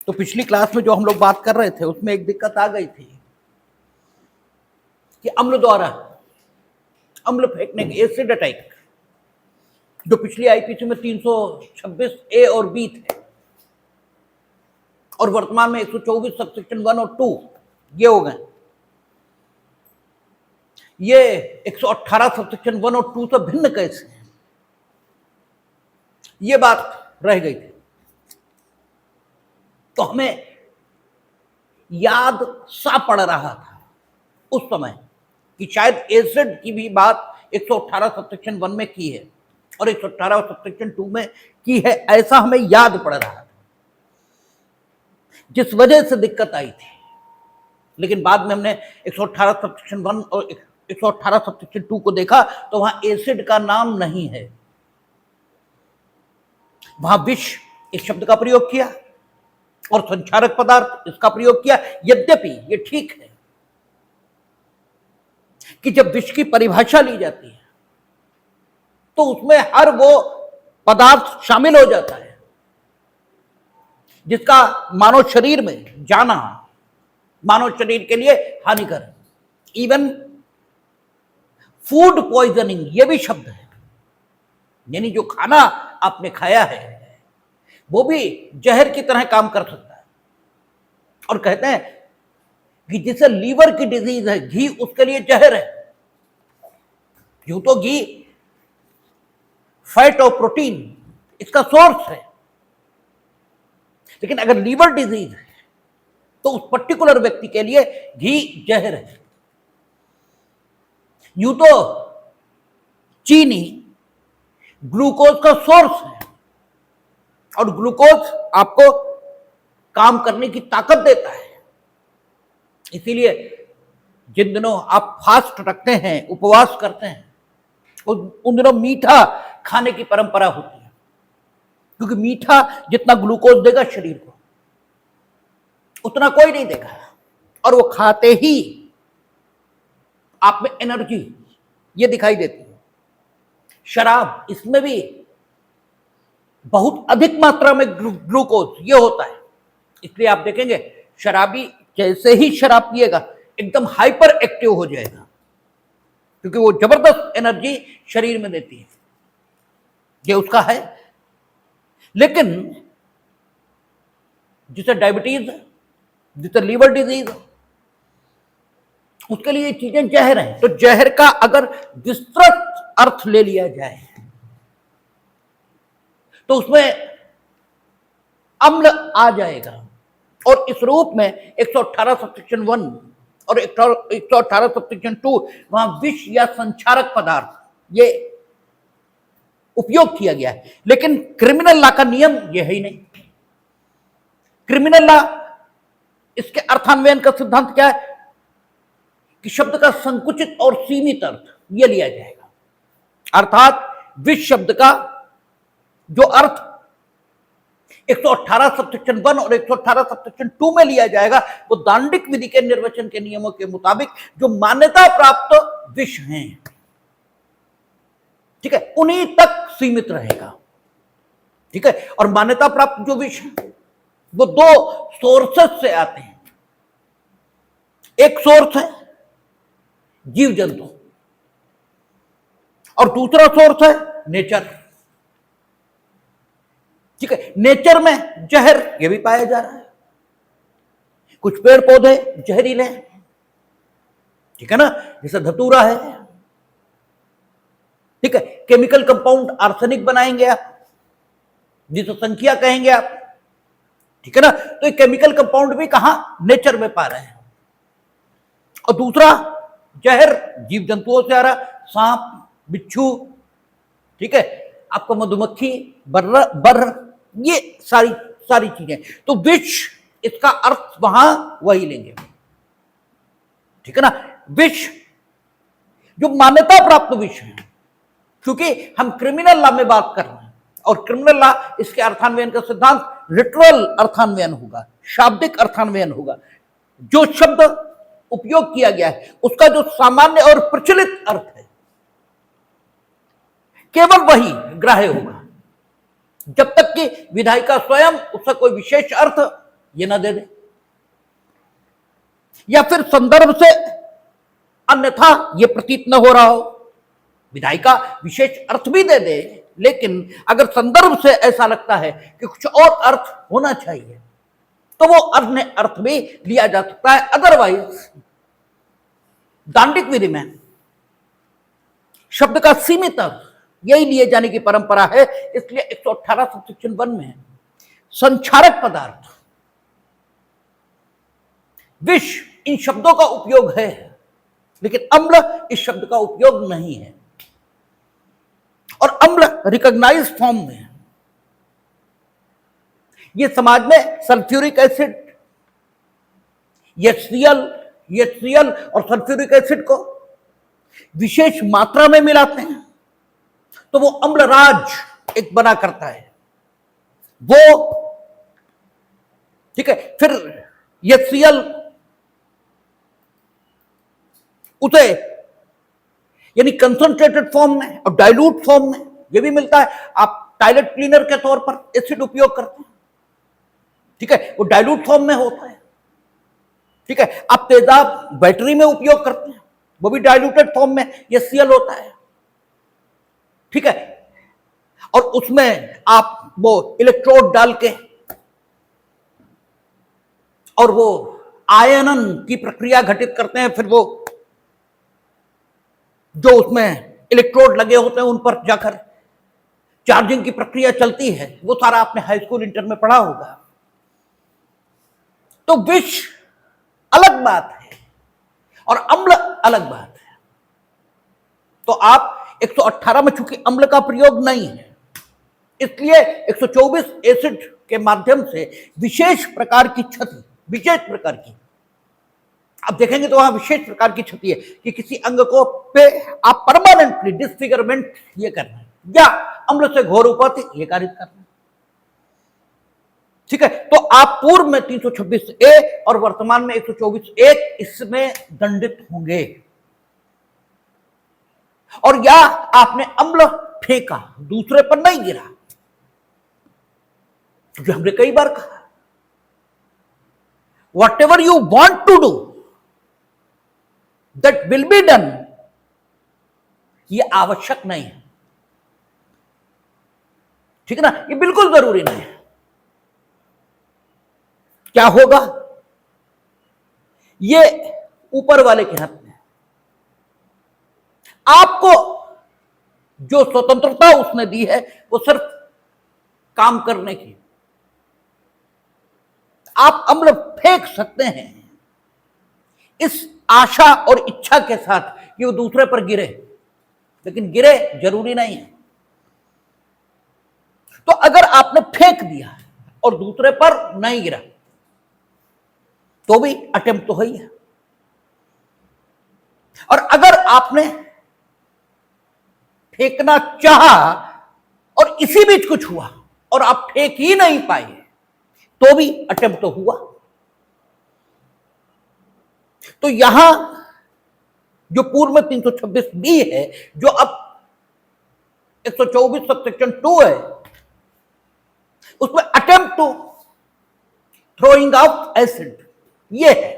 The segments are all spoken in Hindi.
तो पिछली क्लास में जो हम लोग बात कर रहे थे उसमें एक दिक्कत आ गई थी कि अम्ल द्वारा अम्ल फेंकने की एसिड अटैक, जो पिछली आईपीसी में 326 ए और बी थे और वर्तमान में 124 सबसेक्शन 1 और 2 ये हो गए। ये 118 सबसेक्शन 1 और 2 से भिन्न कैसे हैं, ये बात रह गई थी। तो हमें याद सा पड़ रहा था उस समय कि शायद एसिड की भी बात 118 सबसेक्शन 1 में की है और 118 सबसेक्शन 2 में की है, ऐसा हमें याद पड़ रहा था, जिस वजह से दिक्कत आई थी। लेकिन बाद में हमने 118 सबसेक्शन 1 और 118 सबसेक्शन 2 को देखा तो वहां एसिड का नाम नहीं है, वहां विष इस शब्द का प्रयोग किया और संक्षारक पदार्थ इसका प्रयोग किया। यद्यपि ये ठीक है कि जब विष की परिभाषा ली जाती है तो उसमें हर वो पदार्थ शामिल हो जाता है जिसका मानव शरीर में जाना मानव शरीर के लिए हानिकर है। इवन फूड पॉइजनिंग ये भी शब्द है, यानी जो खाना आपने खाया है वो भी जहर की तरह काम कर सकता है। और कहते हैं कि जिसे लीवर की डिजीज है घी उसके लिए जहर है। यूं तो घी फैट और प्रोटीन इसका सोर्स है, लेकिन अगर लीवर डिजीज है तो उस पर्टिकुलर व्यक्ति के लिए घी जहर है। यूं तो चीनी ग्लूकोज का सोर्स है और ग्लूकोज आपको काम करने की ताकत देता है। इसीलिए जिन दिनों आप फास्ट रखते हैं, उपवास करते हैं, उन दिनों मीठा खाने की परंपरा होती है, क्योंकि मीठा जितना ग्लूकोज देगा शरीर को उतना कोई नहीं देगा, और वो खाते ही आप में एनर्जी ये दिखाई देती है। शराब, इसमें भी बहुत अधिक मात्रा में ग्लूकोज ये होता है, इसलिए आप देखेंगे शराबी जैसे ही शराब पिएगा एकदम हाइपर एक्टिव हो जाएगा, क्योंकि वो जबरदस्त एनर्जी शरीर में देती है, ये उसका है। लेकिन जिसे डायबिटीज है, जिसे लीवर डिजीज है, उसके लिए चीजें जहर हैं। तो जहर का अगर विस्तृत अर्थ ले लिया जाए तो उसमें अम्ल आ जाएगा, और इस रूप में 118 सबसेक्शन 1 और 118 सबसेक्शन 2 वहां विष या संक्षारक पदार्थ ये उपयोग किया गया है। लेकिन क्रिमिनल लॉ का नियम यह है ही नहीं। क्रिमिनल लॉ, इसके अर्थान्वयन का सिद्धांत क्या है कि शब्द का संकुचित और सीमित अर्थ यह लिया जाएगा, अर्थात विष शब्द का जो अर्थ 118 सबसेक्शन 1 और 118 सबसेक्शन 2 में लिया जाएगा वो दांडिक विधि के निर्वचन के नियमों के मुताबिक जो मान्यता प्राप्त विष हैं, ठीक है, उन्हीं तक सीमित रहेगा। ठीक है, और मान्यता प्राप्त जो विष हैं वो दो सोर्सेस से आते हैं। एक सोर्स है जीव जंतु और दूसरा सोर्स है नेचर। ठीक है, नेचर में जहर ये भी पाया जा रहा है, कुछ पेड़ पौधे जहरीले हैं, ठीक है ना, जैसे धतूरा है। ठीक है, केमिकल कंपाउंड आर्सेनिक बनाएंगे आप, जिसे संख्या कहेंगे आप, ठीक है ना, तो ये केमिकल कंपाउंड भी कहां नेचर में पा रहे हैं। और दूसरा जहर जीव जंतुओं से आ रहा, सांप, बिच्छू, ठीक है, आपको मधुमक्खी, बर्र, ये सारी चीजें। तो विष इसका अर्थ वहां वही लेंगे, ठीक है ना। विष जो मान्यता प्राप्त विष है, क्योंकि हम क्रिमिनल लॉ में बात कर रहे हैं और क्रिमिनल लॉ इसके अर्थान्वयन का सिद्धांत लिटरल अर्थान्वयन होगा, शाब्दिक अर्थान्वयन होगा। जो शब्द उपयोग किया गया है उसका जो सामान्य और प्रचलित अर्थ है केवल वही ग्राह्य होगा, जब तक कि विधायिका स्वयं उसका कोई विशेष अर्थ ये ना दे दे, या फिर संदर्भ से अन्यथा ये प्रतीत न हो रहा हो, विधायी का विशेष अर्थ भी दे दे, लेकिन अगर संदर्भ से ऐसा लगता है कि कुछ और अर्थ होना चाहिए तो वो अन्य अर्थ भी लिया जा सकता है। अदरवाइज दांडिक विधि में शब्द का सीमित अर्थ यही लिए जाने की परंपरा है। इसलिए 118 सेक्शन 1 में संक्षारक पदार्थ, विष इन शब्दों का उपयोग है, लेकिन अम्ल इस शब्द का उपयोग नहीं है। और अम्ल रिकॉग्नाइज्ड फॉर्म में ये समाज में सल्फ्यूरिक एसिड, HCl और सल्फ्यूरिक एसिड को विशेष मात्रा में मिलाते हैं तो वो अम्लराज एक बना करता है वो, ठीक है। फिर HCl उसे यानी कंसंट्रेटेड फॉर्म में और डाइल्यूट फॉर्म में ये भी मिलता है। आप टॉयलेट क्लीनर के तौर पर एसिड उपयोग करते हैं, ठीक है, वो डाइल्यूट फॉर्म में होता है, ठीक है। आप तेजाब बैटरी में उपयोग करते हैं, वो भी डाइल्यूटेड फॉर्म में HCl होता है, ठीक है। और उसमें आप वो इलेक्ट्रोड डाल के और वो आयनन की प्रक्रिया घटित करते हैं, फिर वो जो उसमें इलेक्ट्रोड लगे होते हैं उन पर जाकर चार्जिंग की प्रक्रिया चलती है, वो सारा आपने हाई स्कूल इंटर में पढ़ा होगा। तो विष अलग बात है और अम्ल अलग बात है। तो आप 118 में चूंकि अम्ल का प्रयोग नहीं है, इसलिए 124 एसिड के माध्यम से विशेष प्रकार की क्षति, विशेष प्रकार की, आप देखेंगे तो वहां विशेष प्रकार की क्षति है कि किसी अंग को पे आप परमानेंटली डिसफिगरमेंट ये करना है या अम्ल से घोर उपाधि ये कारित करना है, ठीक है। तो आप पूर्व में 326A और वर्तमान में 124A इसमें दंडित होंगे। और या आपने अम्ल फेंका, दूसरे पर नहीं गिरा, जो हमने कई बार कहा, whatever you want to do that will be done, ये आवश्यक नहीं है, ठीक है ना, ये बिल्कुल जरूरी नहीं है। क्या होगा, ये ऊपर वाले के हाथ में। आपको जो स्वतंत्रता उसने दी है वो सिर्फ काम करने की। आप अम्ल फेंक सकते हैं इस आशा और इच्छा के साथ कि वो दूसरे पर गिरे, लेकिन गिरे जरूरी नहीं है। तो अगर आपने फेंक दिया और दूसरे पर नहीं गिरा तो भी अटेम्प्ट तो है ही है। और अगर आपने फेंकना चाहा और इसी बीच कुछ हुआ और आप फेंक ही नहीं पाए तो भी अटेम्प्ट तो हुआ। तो यहां जो पूर्व में 326B है, जो अब 124 सेक्शन 2 है, उसमें attempt to throwing out acid ये है,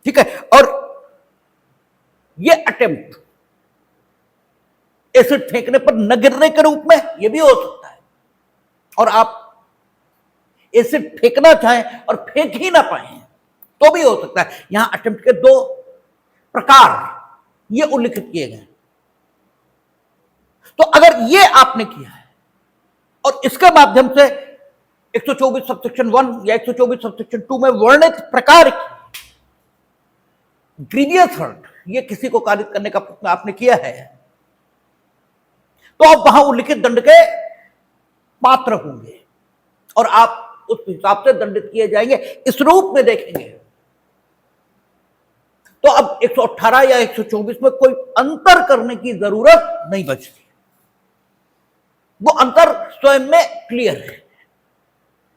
ठीक है। और ये अटेम्प्ट एसिड फेंकने पर न गिरने के रूप में ये भी हो सकता है, और आप एसिड फेंकना चाहें और फेंक ही ना पाए तो भी हो सकता है। यहां अटेम्प्ट के दो प्रकार ये उल्लिखित किए गए। तो अगर ये आपने किया है और इसके माध्यम से 124 सबसेक्शन 1 या 124 सबसेक्शन 2 में वर्णित प्रकार की ग्रीवियस हर्ट ये किसी को कारित करने का प्रयत्न आपने किया है, तो आप वहां उल्लिखित दंड के पात्र होंगे और आप उस हिसाब से दंडित किए जाएंगे। इस रूप में देखेंगे तो अब 118 या 124 में कोई अंतर करने की जरूरत नहीं बचती, वो अंतर स्वयं में क्लियर है।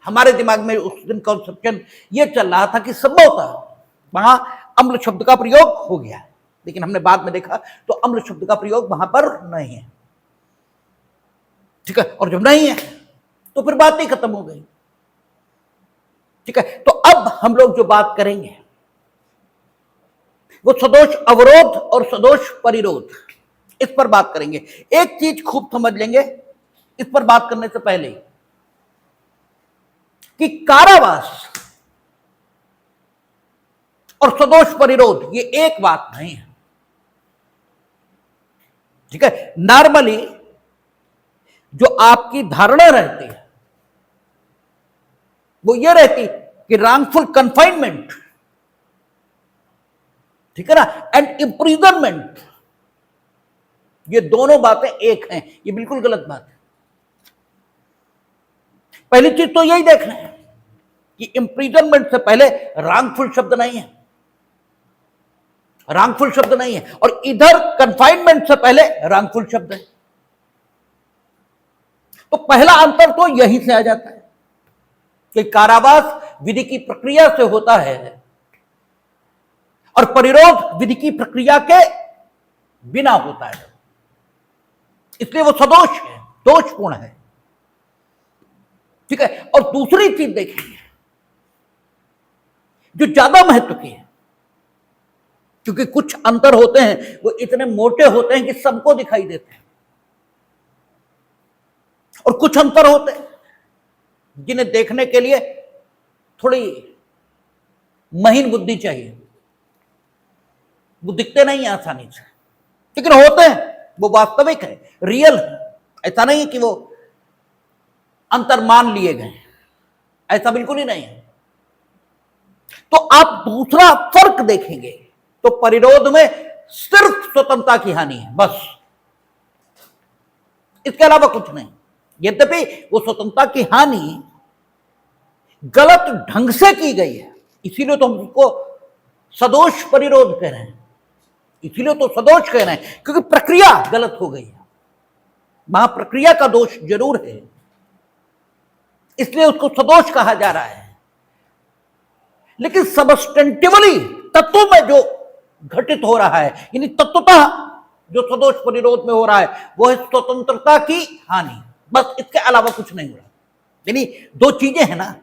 हमारे दिमाग में उस दिन कॉन्सेप्शन ये चल रहा था कि संभवतः वहां अम्ल शब्द का प्रयोग हो गया है, लेकिन हमने बाद में देखा तो अम्ल शब्द का प्रयोग वहां पर नहीं है, ठीक है। और जब नहीं है तो फिर बात ही खत्म हो गई। ठीक है, तो अब हम लोग जो बात करेंगे वो सदोष अवरोध और सदोष परिरोध, इस पर बात करेंगे। एक चीज खूब समझ लेंगे इस पर बात करने से पहले कि कारावास और सदोष परिरोध ये एक बात नहीं है। ठीक है, नॉर्मली जो आपकी धारणा रहती है वो ये रहती कि रॉन्गफुल कन्फाइनमेंट, ठीक है ना, एंड इम्प्रिजनमेंट, ये दोनों बातें एक हैं। ये बिल्कुल गलत बात है। पहली चीज तो यही देखना है कि इम्प्रिजनमेंट से पहले रॉन्गफुल शब्द नहीं है, रॉन्गफुल शब्द नहीं है, और इधर कन्फाइनमेंट से पहले रॉन्गफुल शब्द है। तो पहला अंतर तो यहीं से आ जाता है कि कारावास विधि की प्रक्रिया से होता है और परिरोध विधि की प्रक्रिया के बिना होता है, इसलिए वो सदोष है, दोषपूर्ण है। ठीक है, और दूसरी चीज देखेंगे जो ज्यादा महत्व की है, क्योंकि कुछ अंतर होते हैं वो इतने मोटे होते हैं कि सबको दिखाई देते हैं, और कुछ अंतर होते हैं जिन्हें देखने के लिए थोड़ी महीन बुद्धि चाहिए, वो दिखते नहीं है आसानी से, लेकिन होते हैं, वो वास्तविक है, रियल है। ऐसा नहीं है कि वो अंतर मान लिए गए, ऐसा बिल्कुल ही नहीं है। तो आप दूसरा फर्क देखेंगे तो परिरोध में सिर्फ स्वतंत्रता की हानि है, बस, इसके अलावा कुछ नहीं। यद्यपि वो स्वतंत्रता की हानि गलत ढंग से की गई है, इसीलिए तो हम उसको सदोष परिरोध कह रहे हैं, इसीलिए तो सदोष कह रहे हैं, क्योंकि प्रक्रिया गलत हो गई है, वहां प्रक्रिया का दोष जरूर है, इसलिए उसको सदोष कहा जा रहा है। लेकिन सबस्टेंटिवली तत्व में जो घटित हो रहा है, यानी तत्वतः जो सदोष परिरोध में हो रहा है वो है स्वतंत्रता की हानि, बस, इसके अलावा कुछ नहीं हो रहा। यानी दो चीजें हैं ना,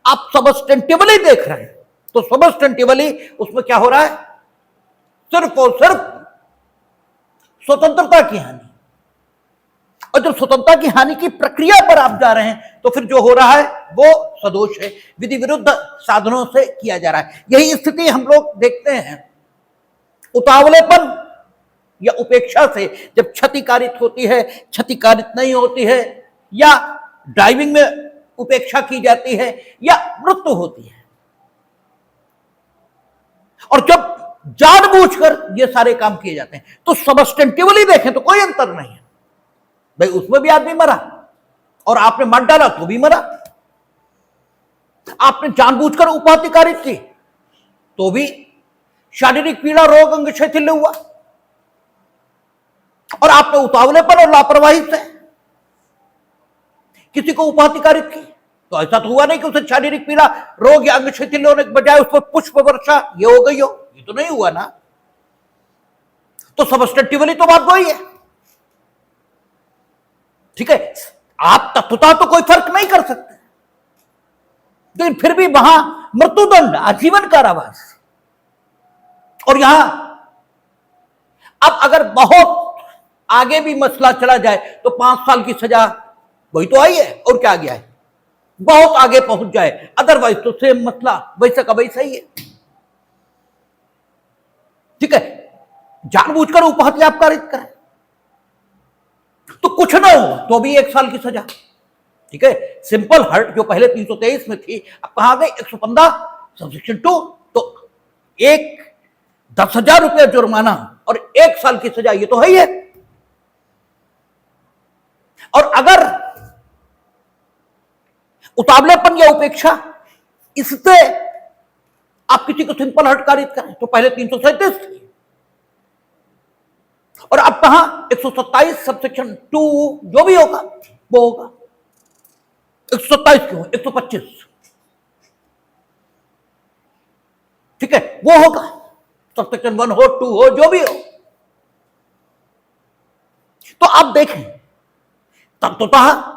आप सबस्टेंटिवली देख रहे हैं तो सबस्टेंटिवली उसमें क्या हो रहा है, सिर्फ और सिर्फ स्वतंत्रता की हानि, और जब स्वतंत्रता की हानि की प्रक्रिया पर आप जा रहे हैं तो फिर जो हो रहा है वो सदोष है, विधि विरुद्ध साधनों से किया जा रहा है। यही स्थिति हम लोग देखते हैं उतावलेपन या उपेक्षा से, जब क्षति कारित होती है, क्षति कारित नहीं होती है, या ड्राइविंग में उपेक्षा की जाती है, या मृत्यु होती है, और जब जानबूझकर ये सारे काम किए जाते हैं, तो सबस्टेंटिवली देखें तो कोई अंतर नहीं है। भाई उसमें भी आदमी मरा, और आपने मार डाला तो भी मरा, आपने जानबूझकर उपाधि कारित की तो भी शारीरिक पीड़ा, रोग, अंग शिथिल हुआ, और आपने उतावलेपन और लापरवाही से किसी को उपाधि कारित की तो ऐसा तो हुआ नहीं कि उसे शारीरिक पीड़ा, रोग या अंग शिथिल होने के बजाय उस पर पुष्प वर्षा ये हो गई हो, ये तो नहीं हुआ ना। तो सबस्टेंटिवली तो बात वही है। ठीक है, आप तत्वता तो कोई फर्क नहीं कर सकते, लेकिन फिर भी वहां मृत्युदंड, आजीवन कारावास, और यहां अब अगर बहुत आगे भी मसला चला जाए तो 5 साल की सजा वही तो आई है, और क्या गया है, बहुत आगे पहुंच जाए, अदरवाइज तो सेम मसला वैसा का वैसा ही है। ठीक है, जानबूझकर उपहत्या आप कारित करें तो कुछ ना हो तो भी 1 साल की सजा। ठीक है, सिंपल हर्ट जो पहले 323 में थी अब कहां गई 115 सबसेक्शन 2, तो 10,000 रुपया जुर्माना और 1 साल की सजा, ये तो है ही है। और अगर उतावलेपन या उपेक्षा इससे आप किसी को सिंपल हर्ट कारित करें तो पहले 337 थी, और अब कहां 127 सबसेक्शन 2 जो भी होगा वो होगा। 127 क्यों, 125, ठीक है, वो होगा, सबसेक्शन 1 हो, 2 हो, जो भी हो। तो आप देखें तत्वतः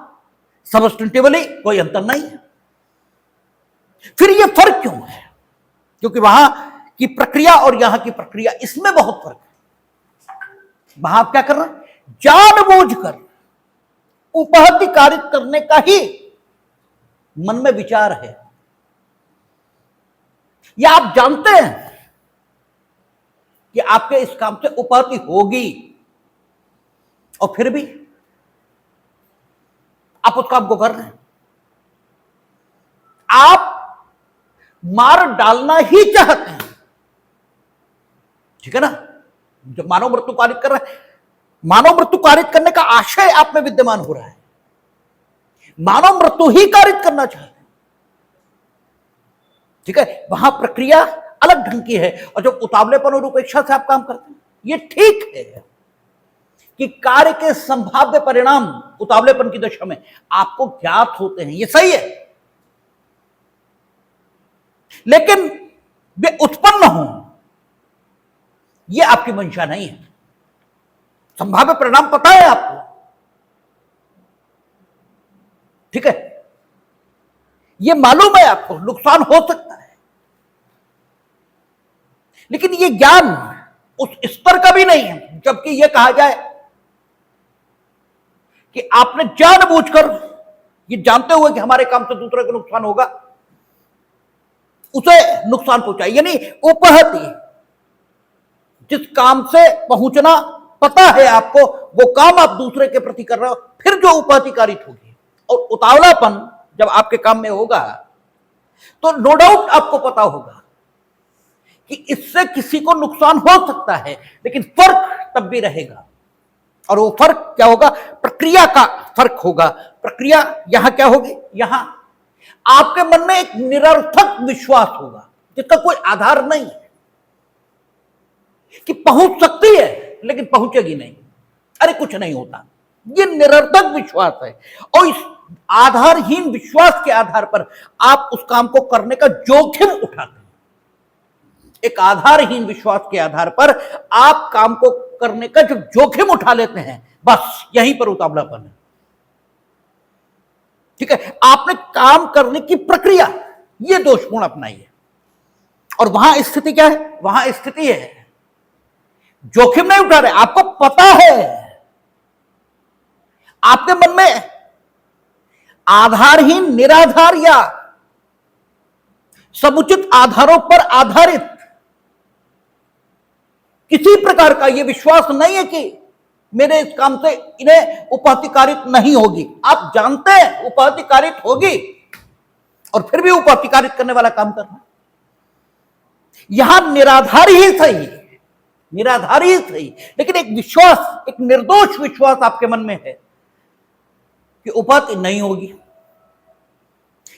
सबस्टेंटिवली कोई अंतर नहीं है। फिर ये फर्क क्यों है? क्योंकि वहां की प्रक्रिया और यहां की प्रक्रिया, इसमें बहुत फर्क है। वहां आप क्या कर रहे हैं? जानबूझकर उपहति कारित करने का ही मन में विचार है, या आप जानते हैं कि आपके इस काम से उपहति होगी और फिर भी आप उस काम को कर रहे हैं। आप मार डालना ही चाहते हैं, ठीक है ना? जब मानव मृत्यु कारित कर रहे हैं, मानव मृत्यु कारित करने का आशय आप में विद्यमान हो रहा है, मानव मृत्यु ही कारित करना चाहते हैं, ठीक है? वहां प्रक्रिया अलग ढंग की है। और जब उतावलेपन और उपेक्षा से आप काम करते हैं, ये ठीक है कि कार्य के संभाव्य परिणाम उतावलेपन की दशा में आपको ज्ञात होते हैं, ये सही है, लेकिन वे उत्पन्न हो, ये आपकी मंशा नहीं है। संभाव्य परिणाम पता है आपको, ठीक है? ये मालूम है आपको नुकसान हो सकता है, लेकिन ये ज्ञान उस स्तर का भी नहीं है जबकि यह कहा जाए कि आपने जानबूझकर, ये जानते हुए कि हमारे काम से दूसरे को नुकसान होगा, उसे नुकसान पहुंचाए। यानी उपहति, जिस काम से पहुंचना पता है आपको, वो काम आप दूसरे के प्रति कर रहे हो, फिर जो उपहति कारित होगी। और उतावलापन जब आपके काम में होगा तो नो डाउट आपको पता होगा कि इससे किसी को नुकसान हो सकता है, लेकिन फर्क तब भी रहेगा। और वो फर्क क्या होगा? प्रक्रिया का फर्क होगा। प्रक्रिया यहां क्या होगी? यहां आपके मन में एक निरर्थक विश्वास होगा जिसका कोई आधार नहीं है, कि पहुंच सकती है लेकिन पहुंचेगी नहीं, अरे कुछ नहीं होता, ये निरर्थक विश्वास है। और इस आधारहीन विश्वास के आधार पर आप उस काम को करने का जोखिम उठाते हैं। एक आधारहीन विश्वास के आधार पर आप काम को करने का जब जोखिम उठा लेते हैं, बस यहीं पर उतावलापन है, ठीक है? आपने काम करने की प्रक्रिया ये दोषपूर्ण अपनाई है। और वहां स्थिति क्या है? वहां स्थिति है जोखिम नहीं उठा रहे, आपको पता है, आपके मन में आधारहीन, निराधार या समुचित आधारों पर आधारित किसी प्रकार का यह विश्वास नहीं है कि मेरे इस काम से इन्हें उपहति कारित नहीं होगी। आप जानते हैं उपहति कारित होगी और फिर भी उपहति कारित करने वाला काम करना, यहां निराधार ही सही, निराधार ही सही, लेकिन एक विश्वास, एक निर्दोष विश्वास आपके मन में है कि उपहति नहीं होगी।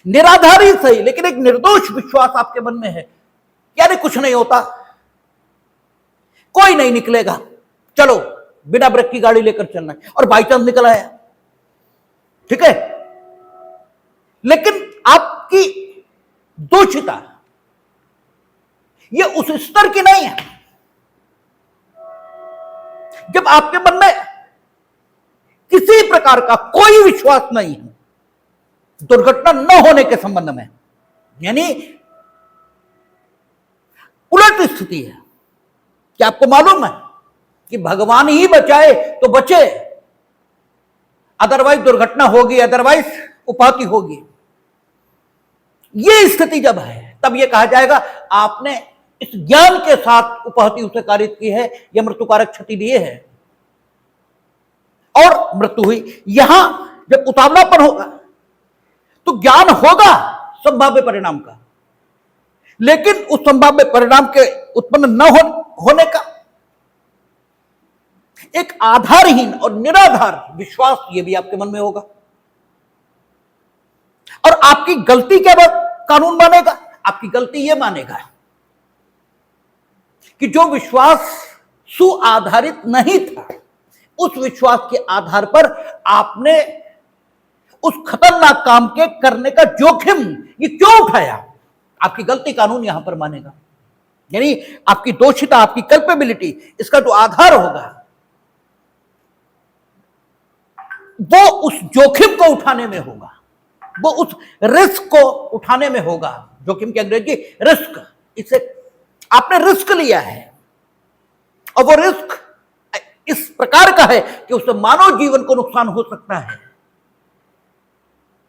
निराधार ही सही, लेकिन एक निर्दोष विश्वास आपके मन में है कि अरे कुछ नहीं होता, कोई नहीं निकलेगा, चलो बिना ब्रेक की गाड़ी लेकर चलना है, और बाई चांस निकल आया, ठीक है? लेकिन आपकी दोषिता ये उस स्तर की नहीं है। जब आपके मन में किसी प्रकार का कोई विश्वास नहीं है दुर्घटना न होने के संबंध में, यानी उलट स्थिति है कि आपको मालूम है कि भगवान ही बचाए तो बचे, अदरवाइज दुर्घटना होगी, अदरवाइज उपहति होगी, ये स्थिति जब है तब यह कहा जाएगा आपने इस ज्ञान के साथ उपहति उसे कारित की है, यह मृत्युकारक क्षति दिए है और मृत्यु हुई। यहां जब उतावलापन होगा तो ज्ञान होगा संभाव्य परिणाम का, लेकिन उस संभाव्य परिणाम के उत्पन्न न होने का एक आधारहीन और निराधार विश्वास ये भी आपके मन में होगा। और आपकी गलती क्या बात कानून मानेगा? आपकी गलती यह मानेगा कि जो विश्वास सुआधारित नहीं था, उस विश्वास के आधार पर आपने उस खतरनाक काम के करने का जोखिम ये क्यों उठाया? आपकी गलती कानून यहां पर मानेगा, यानी आपकी दोषिता, आपकी कल्पेबिलिटी, इसका जो आधार होगा वो उस जोखिम को उठाने में होगा, वो उस रिस्क को उठाने में होगा। जोखिम की अंग्रेजी रिस्क। इसे आपने रिस्क लिया है और वो रिस्क इस प्रकार का है कि उससे मानव जीवन को नुकसान हो सकता है।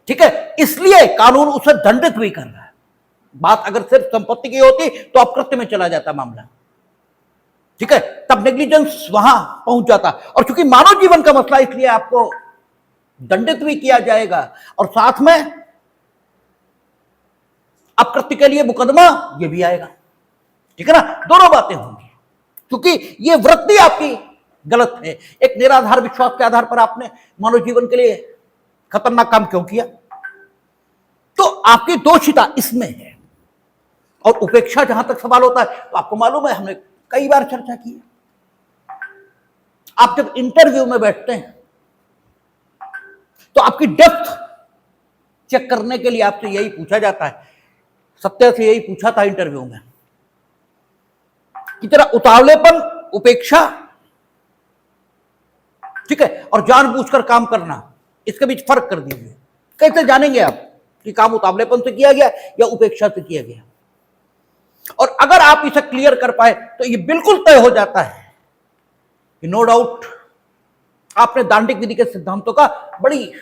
ठीक है, इसलिए कानून उसे दंडित भी कर रहा है। बात अगर सिर्फ संपत्ति की होती तो अपकृत्य में चला जाता मामला। ठीक है, तब नेग्लिजेंस वहां पहुंच जाता। और चूंकि मानव जीवन का मसला, इसलिए आपको दंडित भी किया जाएगा और साथ में अपकृत्य के लिए मुकदमा ये भी आएगा। ठीक है ना, दोनों बातें होंगी, क्योंकि ये वृत्ति आपकी गलत है। एक निराधार विश्वास के आधार पर आपने मानव जीवन के लिए खतरनाक काम क्यों किया, तो आपकी दोषिता इसमें है। और उपेक्षा जहां तक सवाल होता है, तो आपको मालूम है, हमने कई बार चर्चा की है। आप जब इंटरव्यू में बैठते हैं तो आपकी डेप्थ चेक करने के लिए आपसे यही पूछा जाता है। सत्य से यही पूछा था इंटरव्यू में कि तेरा उतावलेपन, उपेक्षा, ठीक है, और जानबूझकर काम करना, इसके बीच फर्क कर दीजिए। कैसे जानेंगे आप कि काम उतावलेपन से किया गया या उपेक्षा से किया गया? और अगर आप इसे क्लियर कर पाए तो ये बिल्कुल तय हो जाता है कि नो डाउट आपने दांडिक विधि के सिद्धांतों का बड़ी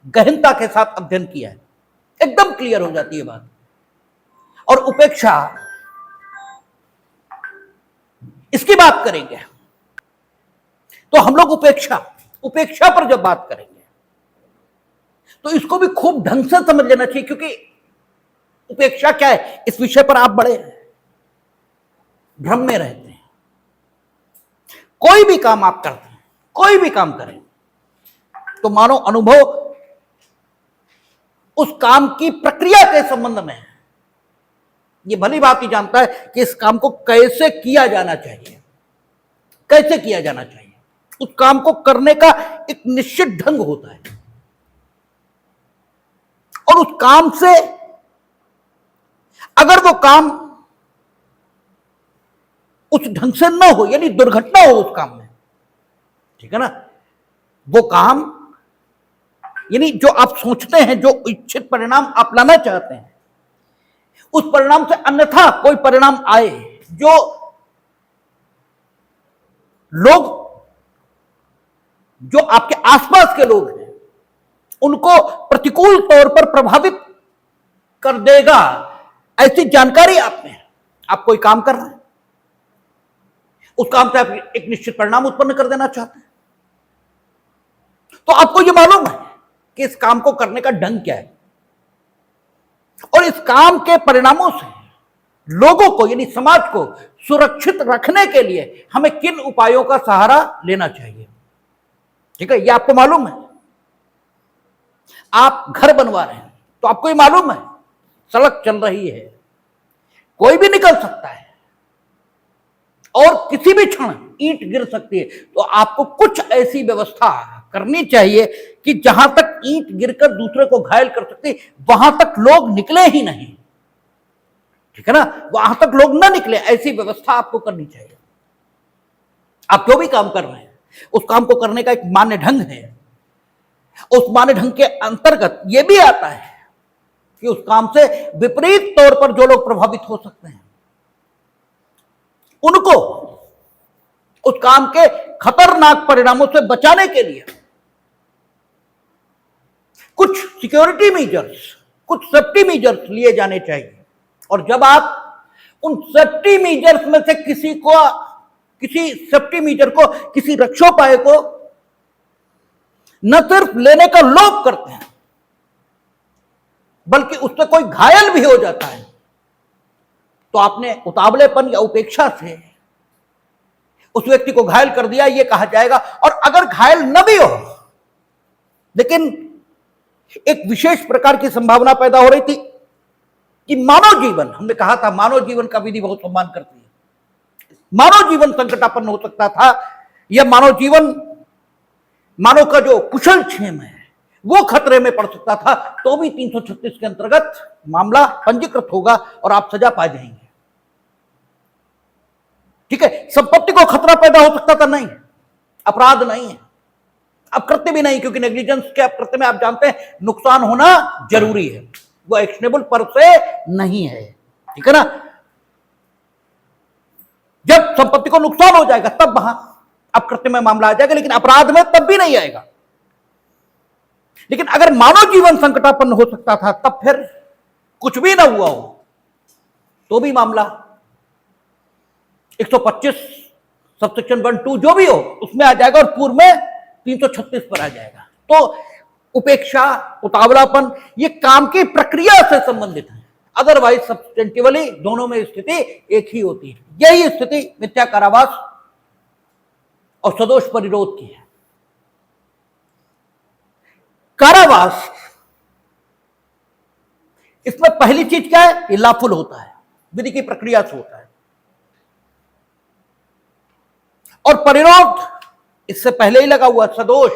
गहनता के साथ अध्ययन किया है। एकदम क्लियर हो जाती है बात। और उपेक्षा, इसकी बात करेंगे तो हम लोग उपेक्षा पर जब बात करेंगे तो इसको भी खूब ढंग से समझ लेना चाहिए, क्योंकि उपेक्षा क्या है, इस विषय पर आप बड़े भ्रम में रहते हैं। कोई भी काम आप करते हैं, कोई भी काम करें, तो मानो अनुभव उस काम की प्रक्रिया के संबंध में है। ये भली बात ही जानता है कि इस काम को कैसे किया जाना चाहिए, कैसे किया जाना चाहिए। उस काम को करने का एक निश्चित ढंग होता है, और उस काम से अगर वो काम उस ढंग से न हो, यानी दुर्घटना हो उस काम में, ठीक है ना, वो काम यानी जो आप सोचते हैं, जो इच्छित परिणाम आप लाना चाहते हैं, उस परिणाम से अन्यथा कोई परिणाम आए जो लोग, जो आपके आसपास के लोग हैं, उनको प्रतिकूल तौर पर प्रभावित कर देगा, ऐसी जानकारी आप में, आप कोई काम कर रहे हैं, उस काम से आप एक निश्चित परिणाम उत्पन्न कर देना चाहते हैं, तो आपको यह मालूम है कि इस काम को करने का ढंग क्या है, और इस काम के परिणामों से लोगों को यानी समाज को सुरक्षित रखने के लिए हमें किन उपायों का सहारा लेना चाहिए। ठीक है, यह आपको मालूम है। आप घर बनवा रहे हैं तो आपको ये मालूम है सड़क चल रही है, कोई भी निकल सकता है और किसी भी क्षण ईंट गिर सकती है, तो आपको कुछ ऐसी व्यवस्था करनी चाहिए कि जहां तक ईंट गिरकर दूसरे को घायल कर सकती, वहां तक लोग निकले ही नहीं। ठीक है ना, वहां तक लोग ना निकले, ऐसी व्यवस्था आपको करनी चाहिए। आप जो भी काम कर रहे हैं उस काम को करने का एक मान्य ढंग है। उस मान्य ढंग के अंतर्गत यह भी आता है कि उस काम से विपरीत तौर पर जो लोग प्रभावित हो सकते हैं, उनको उस काम के खतरनाक परिणामों से बचाने के लिए कुछ सिक्योरिटी मेजर्स, कुछ सेफ्टी मेजर्स लिए जाने चाहिए। और जब आप उन सेफ्टी मेजर्स में से किसी सेफ्टी मेजर को, किसी रक्षोपाय को न सिर्फ लेने का लोभ करते हैं, बल्कि उससे कोई घायल भी हो जाता है, तो आपने उतावलेपन या उपेक्षा से उस व्यक्ति को घायल कर दिया, यह कहा जाएगा। और अगर घायल न भी हो, लेकिन एक विशेष प्रकार की संभावना पैदा हो रही थी कि मानव जीवन, हमने कहा था मानव जीवन का विधि बहुत सम्मान करती है, मानव जीवन संकटापन्न हो सकता था, यह मानव का जो कुशल क्षेम है वो खतरे में पड़ सकता था, तो भी 336 के अंतर्गत मामला पंजीकृत होगा और आप सजा पा जाएंगे। ठीक है, संपत्ति को खतरा पैदा हो सकता था, नहीं, अपराध नहीं है, अपकृत्य भी नहीं, क्योंकि नेग्लिजेंस के अपकृत्य में आप जानते हैं नुकसान होना जरूरी है, वो एक्शनेबल पर से नहीं है, ठीक है ना। जब संपत्ति को नुकसान हो जाएगा तब वहां अपकृत्य में मामला आ जाएगा, लेकिन अपराध में तब भी नहीं आएगा। लेकिन अगर मानव जीवन संकटापन्न हो सकता था तब फिर कुछ भी ना हुआ हो तो भी मामला 125 सबसेक्शन 1(2) जो भी हो उसमें आ जाएगा, और पूर्व में 336 पर आ जाएगा। तो उपेक्षा, उतावलापन ये काम की प्रक्रिया से संबंधित है, अदरवाइज सब्सटेंटिवली दोनों में स्थिति एक ही होती है। यही स्थिति मिथ्या कारावास और सदोष परिरोध की है। कारावास, इसमें पहली चीज क्या है, ये लॉफुल होता है, विधि की प्रक्रिया से होता है। और परिरोध इससे पहले ही लगा हुआ, सदोष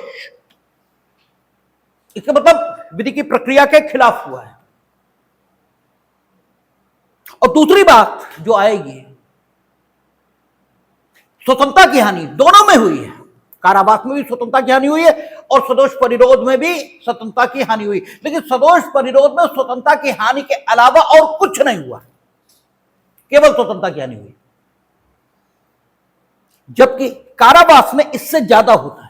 इसका मतलब विधि की प्रक्रिया के खिलाफ हुआ है। और दूसरी बात जो आएगी, स्वतंत्रता की हानि दोनों में हुई है, कारावास में भी स्वतंत्रता की हानि हुई है और सदोष परिरोध में भी स्वतंत्रता की हानि हुई, लेकिन सदोष परिरोध में स्वतंत्रता की हानि के अलावा और कुछ नहीं हुआ, केवल स्वतंत्रता की हानि हुई, जबकि कारावास में इससे ज्यादा होता है।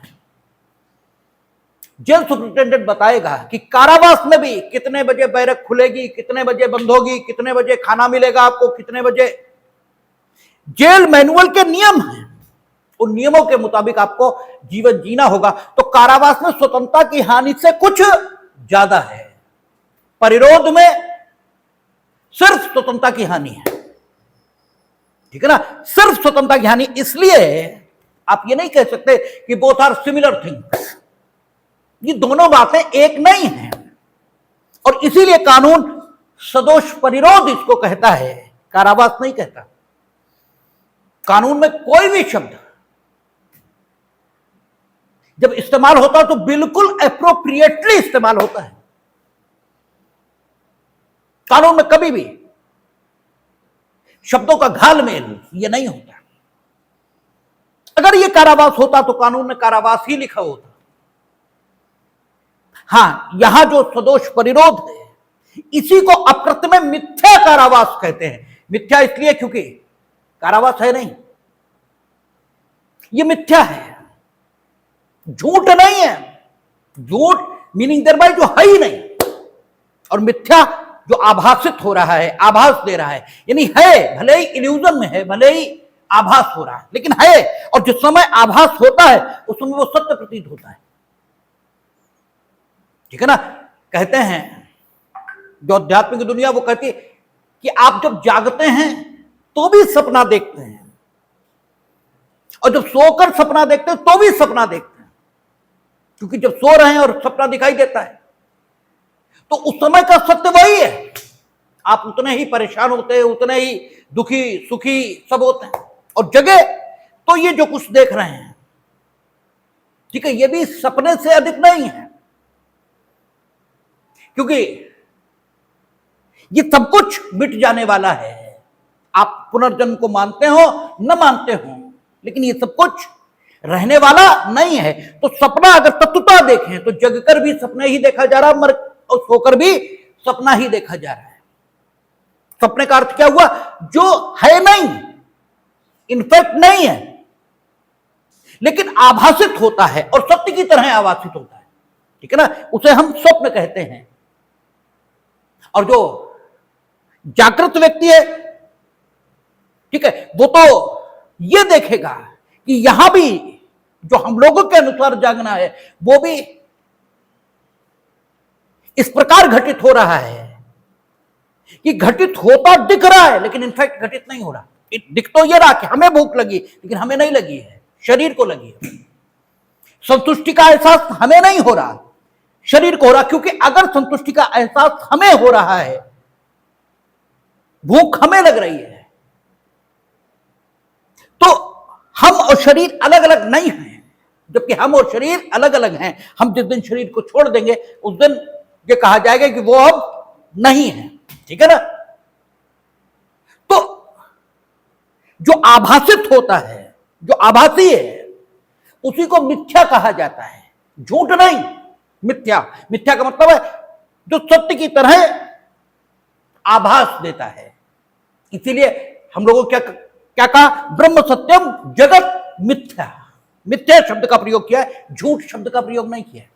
जेल सुपरिटेंडेंट बताएगा कि कारावास में भी कितने बजे बैरक खुलेगी, कितने बजे बंद होगी, कितने बजे खाना मिलेगा आपको, कितने बजे, जेल मैनुअल के नियम हैं, उन नियमों के मुताबिक आपको जीवन जीना होगा। तो कारावास में स्वतंत्रता की हानि से कुछ ज्यादा है, परिरोध में सिर्फ स्वतंत्रता की हानि है, ठीक है ना। सिर्फ स्वतंत्रता की हानि, इसलिए आप ये नहीं कह सकते कि बोथ आर सिमिलर थिंग्स, ये दोनों बातें एक नहीं है। और इसीलिए कानून सदोष परिरोध इसको कहता है, कारावास नहीं कहता। कानून में कोई भी शब्द जब इस्तेमाल होता है तो बिल्कुल एप्रोप्रिएटली इस्तेमाल होता है। कानून में कभी भी शब्दों का घालमेल ये नहीं होता। अगर ये कारावास होता तो कानून में कारावास ही लिखा होता। हां, यहां जो सदोष परिरोध है इसी को अपकृत्य में मिथ्या कारावास कहते हैं। मिथ्या इसलिए क्योंकि कारावास है नहीं, ये मिथ्या है, झूठ नहीं है। झूठ मीनिंग देयर बाय जो है ही नहीं, और मिथ्या जो आभासित हो रहा है, आभास दे रहा है, यानी है भले ही इल्यूजन में है, भले ही आभास हो रहा है, लेकिन है। और जिस समय आभास होता है उस समय वो सत्य प्रतीत होता है, ठीक है ना। कहते हैं जो आध्यात्मिक दुनिया वो कहती है कि आप जब जागते हैं तो भी सपना देखते हैं, और जब सोकर सपना देखते हैं तो भी सपना देखते हैं, क्योंकि जब सो रहे हैं और सपना दिखाई देता है तो उस समय का सत्य वही है। आप उतने ही परेशान होते हैं, उतने ही दुखी सुखी सब होते हैं, और जगह तो ये जो कुछ देख रहे हैं, ठीक है, ये भी सपने से अधिक नहीं है, क्योंकि ये सब कुछ मिट जाने वाला है। आप पुनर्जन्म को मानते हो न मानते हो, लेकिन ये सब कुछ रहने वाला नहीं है। तो सपना अगर तत्वता देखें तो जगकर भी सपना ही देखा जा रहा, मर और सोकर भी सपना ही देखा जा रहा है। सपने का अर्थ क्या हुआ, जो है नहीं, इनफैक्ट नहीं है, लेकिन आभासित होता है और सत्य की तरह आभासित होता है, ठीक है ना, उसे हम स्वप्न कहते हैं। और जो जागृत व्यक्ति है, ठीक है, वो तो ये देखेगा कि यहां भी जो हम लोगों के अनुसार जागना है वो भी इस प्रकार घटित हो रहा है कि घटित होता दिख रहा है, लेकिन इनफैक्ट घटित नहीं हो रहा। दिख तो ये रहा कि हमें भूख लगी, लेकिन हमें नहीं लगी है, शरीर को लगी है। संतुष्टि का एहसास हमें नहीं हो रहा, शरीर को हो रहा, क्योंकि अगर संतुष्टि का एहसास हमें हो रहा है, भूख हमें लग रही है, तो हम और शरीर अलग अलग नहीं हैं। जबकि हम और शरीर अलग अलग हैं। हम जिस दिन शरीर को छोड़ देंगे उस दिन ये कहा जाएगा कि वो अब नहीं है, ठीक है ना। तो जो आभासित होता है, जो आभासी है, उसी को मिथ्या कहा जाता है। झूठ नहीं, मिथ्या। मिथ्या का मतलब है जो सत्य की तरह आभास देता है। इसीलिए हम लोगों क्या क्या कहा, ब्रह्म सत्यम जगत मिथ्या। मिथ्या शब्द का प्रयोग किया है, झूठ शब्द का प्रयोग नहीं किया है।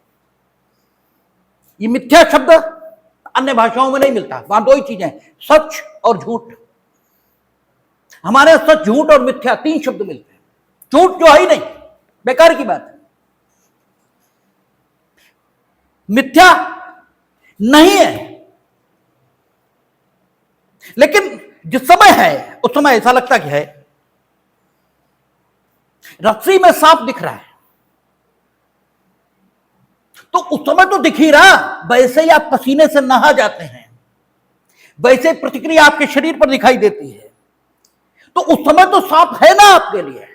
ये मिथ्या शब्द अन्य भाषाओं में नहीं मिलता। वहां दो ही चीजें, सच और झूठ। हमारे यहां सच, झूठ और मिथ्या तीन शब्द मिलते हैं। झूठ जो है ही नहीं, बेकार की बात है। मिथ्या नहीं है, लेकिन जिस समय है उस समय ऐसा लगता कि है। रस्सी में सांप दिख रहा है तो उस समय तो दिख ही रहा, वैसे ही आप पसीने से नहा जाते हैं, वैसे प्रतिक्रिया आपके शरीर पर दिखाई देती है। तो उस समय तो सांप है ना आपके लिए,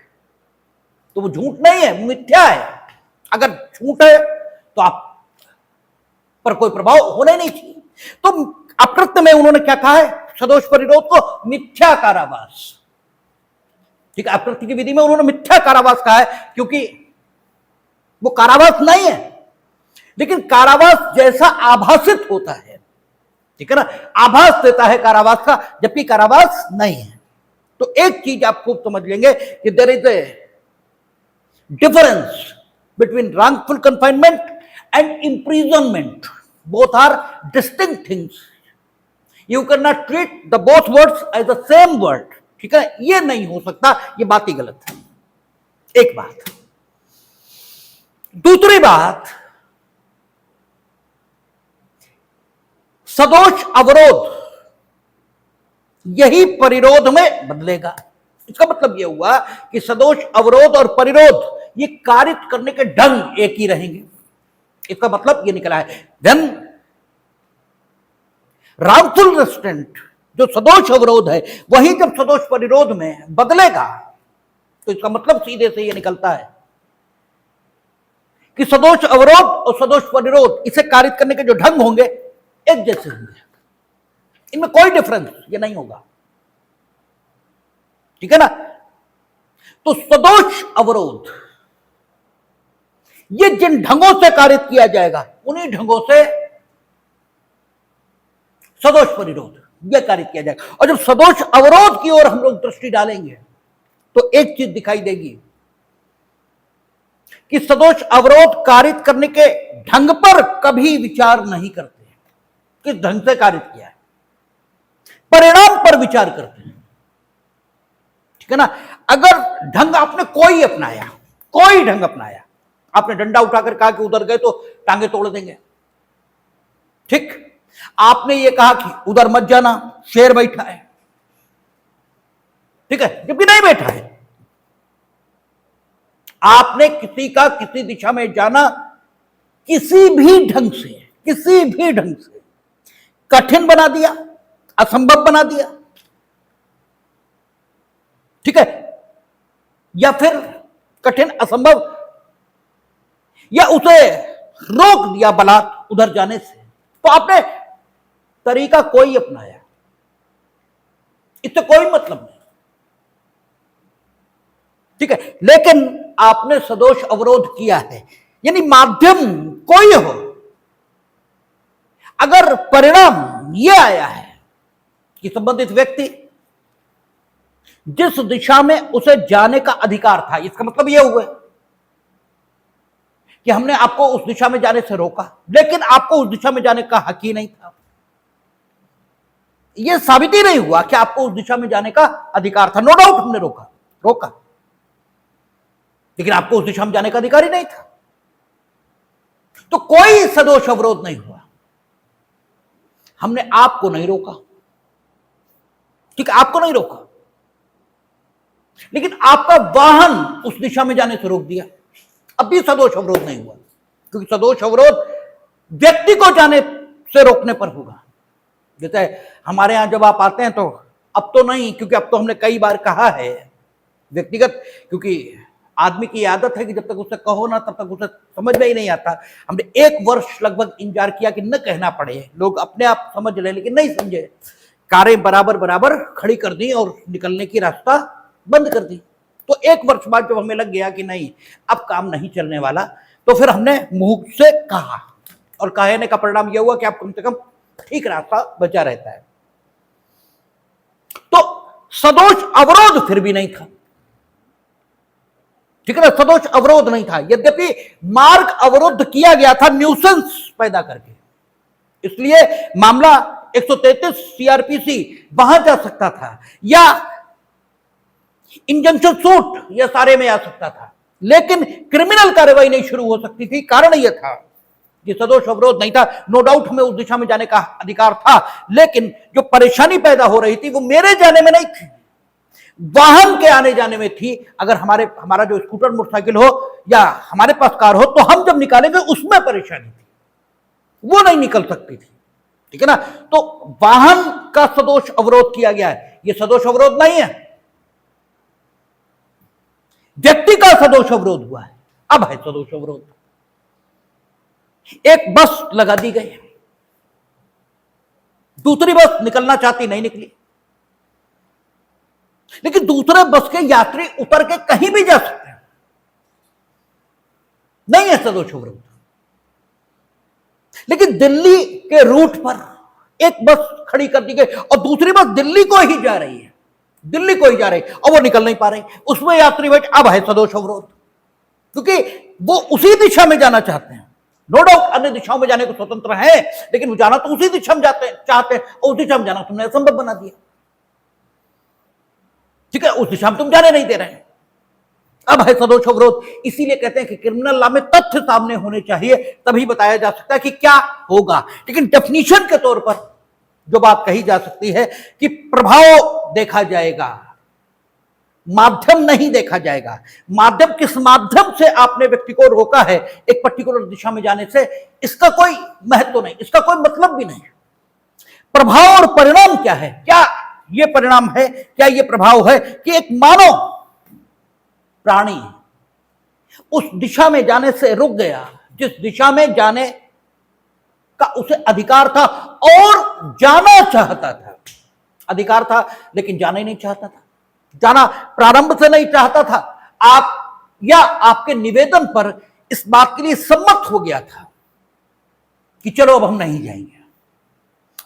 तो वो झूठ नहीं है, मिथ्या है। अगर झूठ है तो आप पर कोई प्रभाव होना ही नहीं चाहिए। तो अकृत्य में उन्होंने क्या कहा है, सदोष परिरोध को मिथ्या कारावास। ठीक है, अकृत्य की विधि में उन्होंने मिथ्या कारावास कहा है, क्योंकि वो कारावास नहीं है, लेकिन कारावास जैसा आभासित होता है। ठीक है ना, आभास देता है कारावास का, जबकि कारावास नहीं है। तो एक चीज आप खूब समझ लेंगे कि there is a difference between wrongful confinement and imprisonment. Both are distinct things. You cannot treat the both words as the same word. ठीक है, ये नहीं हो सकता, ये बात ही गलत है। एक बात। दूसरी बात, सदोष अवरोध यही परिरोध में बदलेगा। इसका मतलब यह हुआ कि सदोष अवरोध और परिरोध ये कारित करने के ढंग एक ही रहेंगे। इसका मतलब यह निकला है, देन रामफुल रेस्टेंट जो सदोष अवरोध है वही जब सदोष परिरोध में बदलेगा, तो इसका मतलब सीधे से यह निकलता है कि सदोष अवरोध और सदोष परिरोध इसे कारित करने के जो ढंग होंगे एक जैसे होंगे, इनमें कोई डिफरेंस ये नहीं होगा। ठीक है ना। तो सदोष अवरोध ये जिन ढंगों से कारित किया जाएगा उन्हीं ढंगों से सदोष परिरोध यह कारित किया जाएगा। और जब सदोष अवरोध की ओर हम लोग दृष्टि डालेंगे तो एक चीज दिखाई देगी कि सदोष अवरोध कारित करने के ढंग पर कभी विचार नहीं करते, किस ढंग से कारित किया है, परिणाम पर विचार करते हैं। ठीक है ना। अगर ढंग आपने कोई अपनाया, कोई ढंग अपनाया, आपने डंडा उठाकर कहा कि उधर गए तो टांगे तोड़ देंगे, ठीक, आपने ये कहा कि उधर मत जाना, शेर बैठा है, ठीक है, जबकि नहीं बैठा है। आपने किसी का किसी दिशा में जाना किसी भी ढंग से, किसी भी ढंग से कठिन बना दिया, असंभव बना दिया, ठीक है, या फिर कठिन असंभव या उसे रोक दिया बलात् उधर जाने से, तो आपने तरीका कोई अपनाया, इससे कोई मतलब नहीं, ठीक है, लेकिन आपने सदोष अवरोध किया है, यानी माध्यम कोई हो, अगर परिणाम यह आया है कि संबंधित व्यक्ति जिस दिशा में उसे जाने का अधिकार था, इसका मतलब यह हुआ कि हमने आपको उस दिशा में जाने से रोका, लेकिन आपको उस दिशा में जाने का हक ही नहीं था, यह साबित ही नहीं हुआ कि आपको उस दिशा में जाने का अधिकार था। नो डाउट हमने रोका, लेकिन आपको उस दिशा में जाने का अधिकार ही नहीं था, तो कोई सदोष अवरोध नहीं हुआ। हमने आपको नहीं रोका, ठीक, आपको नहीं रोका, लेकिन आपका वाहन उस दिशा में जाने से रोक दिया, अब भी सदोष अवरोध नहीं हुआ, क्योंकि सदोष अवरोध व्यक्ति को जाने से रोकने पर होगा। जैसे हमारे यहां जब आप आते हैं तो अब तो नहीं, क्योंकि अब तो हमने कई बार कहा है व्यक्तिगत, क्योंकि आदमी की आदत है कि जब तक उससे कहो ना तब तक उसे समझ में ही नहीं आता। हमने 1 वर्ष लगभग इंतजार किया कि न कहना पड़े, लोग अपने आप समझ ले, लेकिन नहीं समझे, कारें बराबर बराबर खड़ी कर दी और निकलने की रास्ता बंद कर दी। तो 1 वर्ष बाद जब हमें लग गया कि नहीं अब काम नहीं चलने वाला, तो फिर हमने मुंह से कहा, और कहने का परिणाम यह हुआ कि आप कम से कम ठीक रास्ता बचा रहता है। तो सदोष अवरोध फिर भी नहीं था, ठीक है ना, सदोष अवरोध नहीं था, यद्यपि मार्ग अवरुद्ध किया गया था न्यूसेंस पैदा करके, इसलिए मामला 133 सीआरपीसी वहां जा सकता था, या इंजंक्शन सूट यह सारे में आ सकता था, लेकिन क्रिमिनल कार्रवाई नहीं शुरू हो सकती थी। कारण यह था कि सदोष अवरोध नहीं था। नो डाउट हमें उस दिशा में जाने का अधिकार था, लेकिन जो परेशानी पैदा हो रही थी वो मेरे जाने में नहीं थी, वाहन के आने जाने में थी। अगर हमारा जो स्कूटर मोटरसाइकिल हो या हमारे पास कार हो, तो हम जब निकालेंगे उसमें परेशानी थी, वो नहीं निकल सकती थी, ठीक है ना। तो वाहन का सदोष अवरोध किया गया है, यह सदोष अवरोध नहीं है। व्यक्ति का सदोष अवरोध हुआ है, अब है सदोष अवरोध। एक बस लगा दी गई, दूसरी बस निकलना चाहती, नहीं निकली, लेकिन दूसरे बस के यात्री उतर के कहीं भी जा सकते हैं, नहीं है सदोष अवरोध। लेकिन दिल्ली के रूट पर एक बस खड़ी कर दी गई और दूसरी बस दिल्ली को ही जा रही है, दिल्ली को ही जा रही, और वो निकल नहीं पा रही, उसमें यात्री बैठ, अब है सदोष अवरोध, क्योंकि वो उसी दिशा में जाना चाहते हैं। नो डाउट अन्य दिशाओं में जाने को स्वतंत्र है, लेकिन वो जाना तो उसी दिशा में चाहते हैं, और उस दिशा में जाना तुमने असंभव बना दिया, ठीक है, उस दिशा में तुम जाने नहीं दे रहे हैं, अब है सदोष अवरोध। इसीलिए कहते हैं कि क्रिमिनल लॉ में तथ्य सामने होने चाहिए, तभी बताया जा सकता है कि क्या होगा। लेकिन डेफिनेशन के तौर पर जो बात कही जा सकती है कि प्रभाव देखा जाएगा, माध्यम नहीं देखा जाएगा। माध्यम किस माध्यम से आपने व्यक्ति को रोका है एक पर्टिकुलर दिशा में जाने से, इसका कोई महत्व नहीं, इसका कोई मतलब भी नहीं। प्रभाव और परिणाम क्या है, क्या यह परिणाम है, क्या यह प्रभाव है कि एक मानव प्राणी उस दिशा में जाने से रुक गया जिस दिशा में जाने का उसे अधिकार था और जाना चाहता था, अधिकार था लेकिन जाना ही नहीं चाहता था, जाना प्रारंभ से नहीं चाहता था। आप या आपके निवेदन पर इस बात के लिए सम्मत हो गया था कि चलो अब हम नहीं जाएंगे,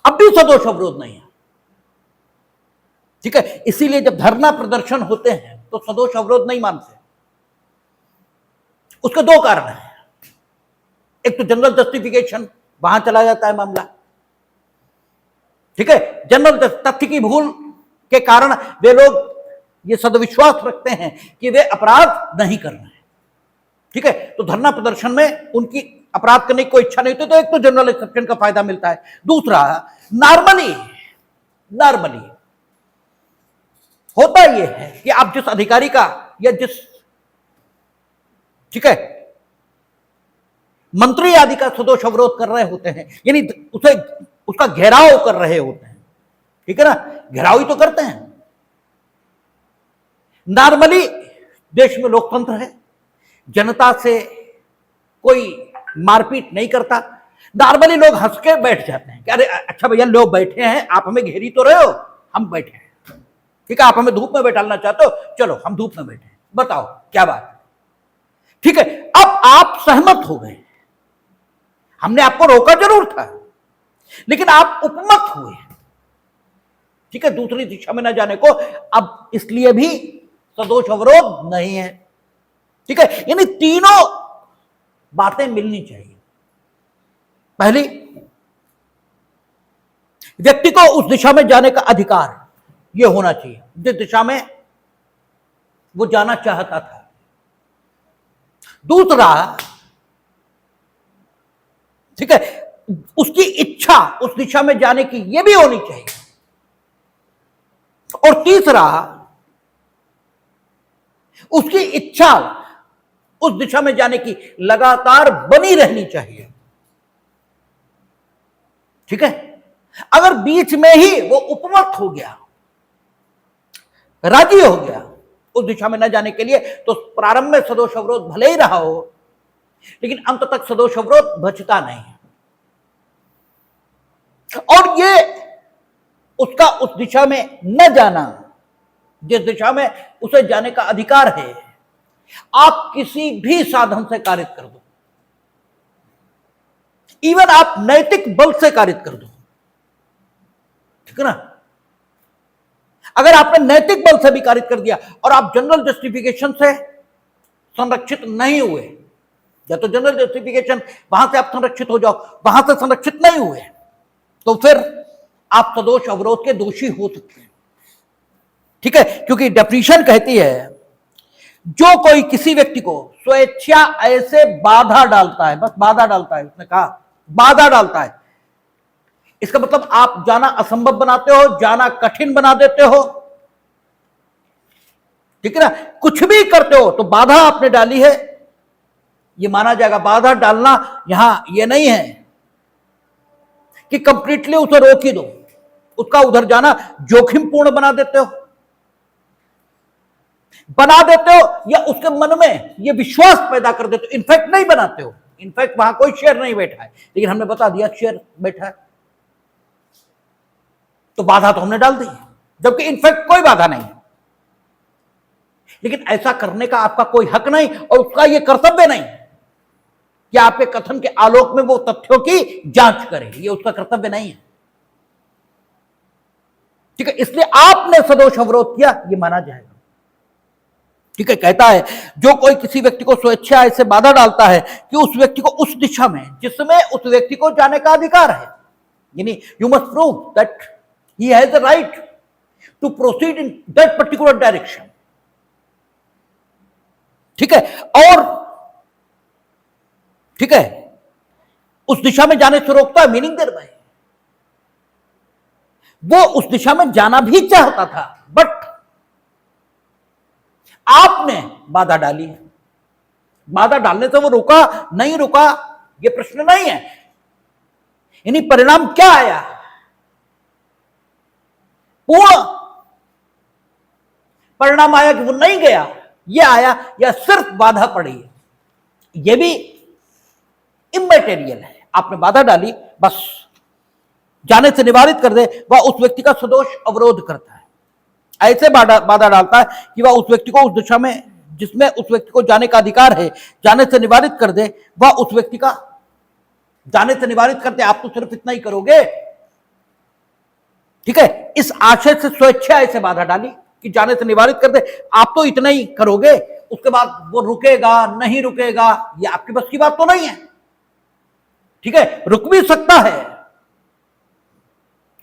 अब भी सदोष अवरोध नहीं है, ठीक है। इसीलिए जब धरना प्रदर्शन होते हैं तो सदोष अवरोध नहीं मानते, उसके दो कारण हैं। एक तो जनरल जस्टिफिकेशन, वहां चला जाता है मामला, ठीक है, जनरल तथ्य की भूल के कारण वे लोग ये सदविश्वास रखते हैं कि वे अपराध नहीं कर रहे हैं, ठीक है, तो धरना प्रदर्शन में उनकी अपराध करने की कोई इच्छा नहीं होती, तो एक तो जनरल एक्सेप्शन का फायदा मिलता है। दूसरा, नॉर्मली होता यह है कि आप जिस अधिकारी का या जिस, ठीक है, मंत्री आदि का सदोष अवरोध कर रहे होते हैं, यानी उसे उसका घेराव कर रहे होते हैं, ठीक है ना, घेराव ही तो करते हैं। नॉर्मली देश में लोकतंत्र है, जनता से कोई मारपीट नहीं करता, नॉर्मली लोग हंस के बैठ जाते हैं कि अरे अच्छा भैया लोग बैठे हैं, आप हमें घेरी तो रहे हो, हम बैठे हैं, ठीक है, आप हमें धूप में बैठाना चाहते हो, चलो हम धूप में बैठे हैं, बताओ क्या बात है, ठीक है। अब आप सहमत हो गए, हमने आपको रोका जरूर था, लेकिन आप उपमत हुए, ठीक है, दूसरी दिशा में ना जाने को, अब इसलिए भी सदोष अवरोध नहीं है, ठीक है। यानी तीनों बातें मिलनी चाहिए। पहली, व्यक्ति को उस दिशा में जाने का अधिकार यह होना चाहिए जिस दिशा में वो जाना चाहता था। दूसरा, ठीक है, उसकी इच्छा उस दिशा में जाने की यह भी होनी चाहिए। और तीसरा, उसकी इच्छा उस दिशा में जाने की लगातार बनी रहनी चाहिए, ठीक है। अगर बीच में ही वो उपमत हो गया, राजी हो गया उस दिशा में न जाने के लिए, तो प्रारंभ में सदोष अवरोध भले ही रहा हो, लेकिन अंत तक सदोष अवरोध बचता नहीं है। और ये उसका उस दिशा में न जाना जिस दिशा में उसे जाने का अधिकार है, आप किसी भी साधन से कारित कर दो, इवन आप नैतिक बल से कारित कर दो, ठीक है ना, अगर आपने नैतिक बल से भी कारित कर दिया और आप जनरल जस्टिफिकेशन से संरक्षित नहीं हुए, या तो जनरल जस्टिफिकेशन वहां से आप संरक्षित हो जाओ, वहां से संरक्षित नहीं हुए, तो फिर आप सदोष अवरोध के दोषी हो सकते हैं, ठीक है। क्योंकि डेफिनेशन कहती है जो कोई किसी व्यक्ति को स्वेच्छा ऐसे बाधा डालता है, बस बाधा डालता है, उसने कहा बाधा डालता है, इसका मतलब आप जाना असंभव बनाते हो, जाना कठिन बना देते हो, ठीक है ना, कुछ भी करते हो तो बाधा आपने डाली है, ये माना जाएगा। बाधा डालना यहां ये नहीं है कि कंप्लीटली उसे रोक ही दो, उसका उधर जाना जोखिम पूर्ण बना देते हो या उसके मन में ये विश्वास पैदा कर देते हो, इनफैक्ट नहीं बनाते हो, इनफैक्ट वहां कोई शेर नहीं बैठा है, लेकिन हमने बता दिया शेर बैठा है, तो बाधा तो हमने डाल दी, जबकि इनफैक्ट कोई बाधा नहीं, लेकिन ऐसा करने का आपका कोई हक नहीं और उसका यह कर्तव्य नहीं कि आपके कथन के आलोक में वो तथ्यों की जांच करे, ये उसका कर्तव्य नहीं है, ठीक है। इसलिए आपने सदोष अवरोध किया, ये माना जाएगा, ठीक है। कहता है जो कोई किसी व्यक्ति को स्वेच्छा ऐसे बाधा डालता है कि उस व्यक्ति को उस दिशा में जिसमें उस व्यक्ति को जाने का अधिकार है, यानी you must prove that he has the right to proceed in that particular direction, ठीक है, और ठीक है उस दिशा में जाने से रोकता है, मीनिंग देर में वो उस दिशा में जाना भी चाहता था, बट आपने बाधा डाली है। बाधा डालने से वो रुका नहीं रुका ये प्रश्न नहीं है, यानी परिणाम क्या आया, पूर्ण परिणाम आया कि वो नहीं गया, ये आया, या सिर्फ बाधा पड़ी, ये भी इमैटेरियल है। आपने बाधा डाली, बस जाने से निवारित कर दे, वह उस व्यक्ति का सदोष अवरोध करता है, ऐसे बाधा डालता है कि वह उस व्यक्ति को उस दिशा में जिसमें उस व्यक्ति को जाने का अधिकार है, जाने से निवारित कर दे, वह उस व्यक्ति का जाने से निवारित करते। आप तो सिर्फ इतना ही करोगे, ठीक है, इस आशय से स्वेच्छा ऐसे बाधा डाली कि जाने से निवारित कर दे, आप तो इतना ही करोगे, उसके बाद वो रुकेगा नहीं रुकेगा ये आपकी बस की बात तो नहीं है, ठीक है, रुक भी सकता है,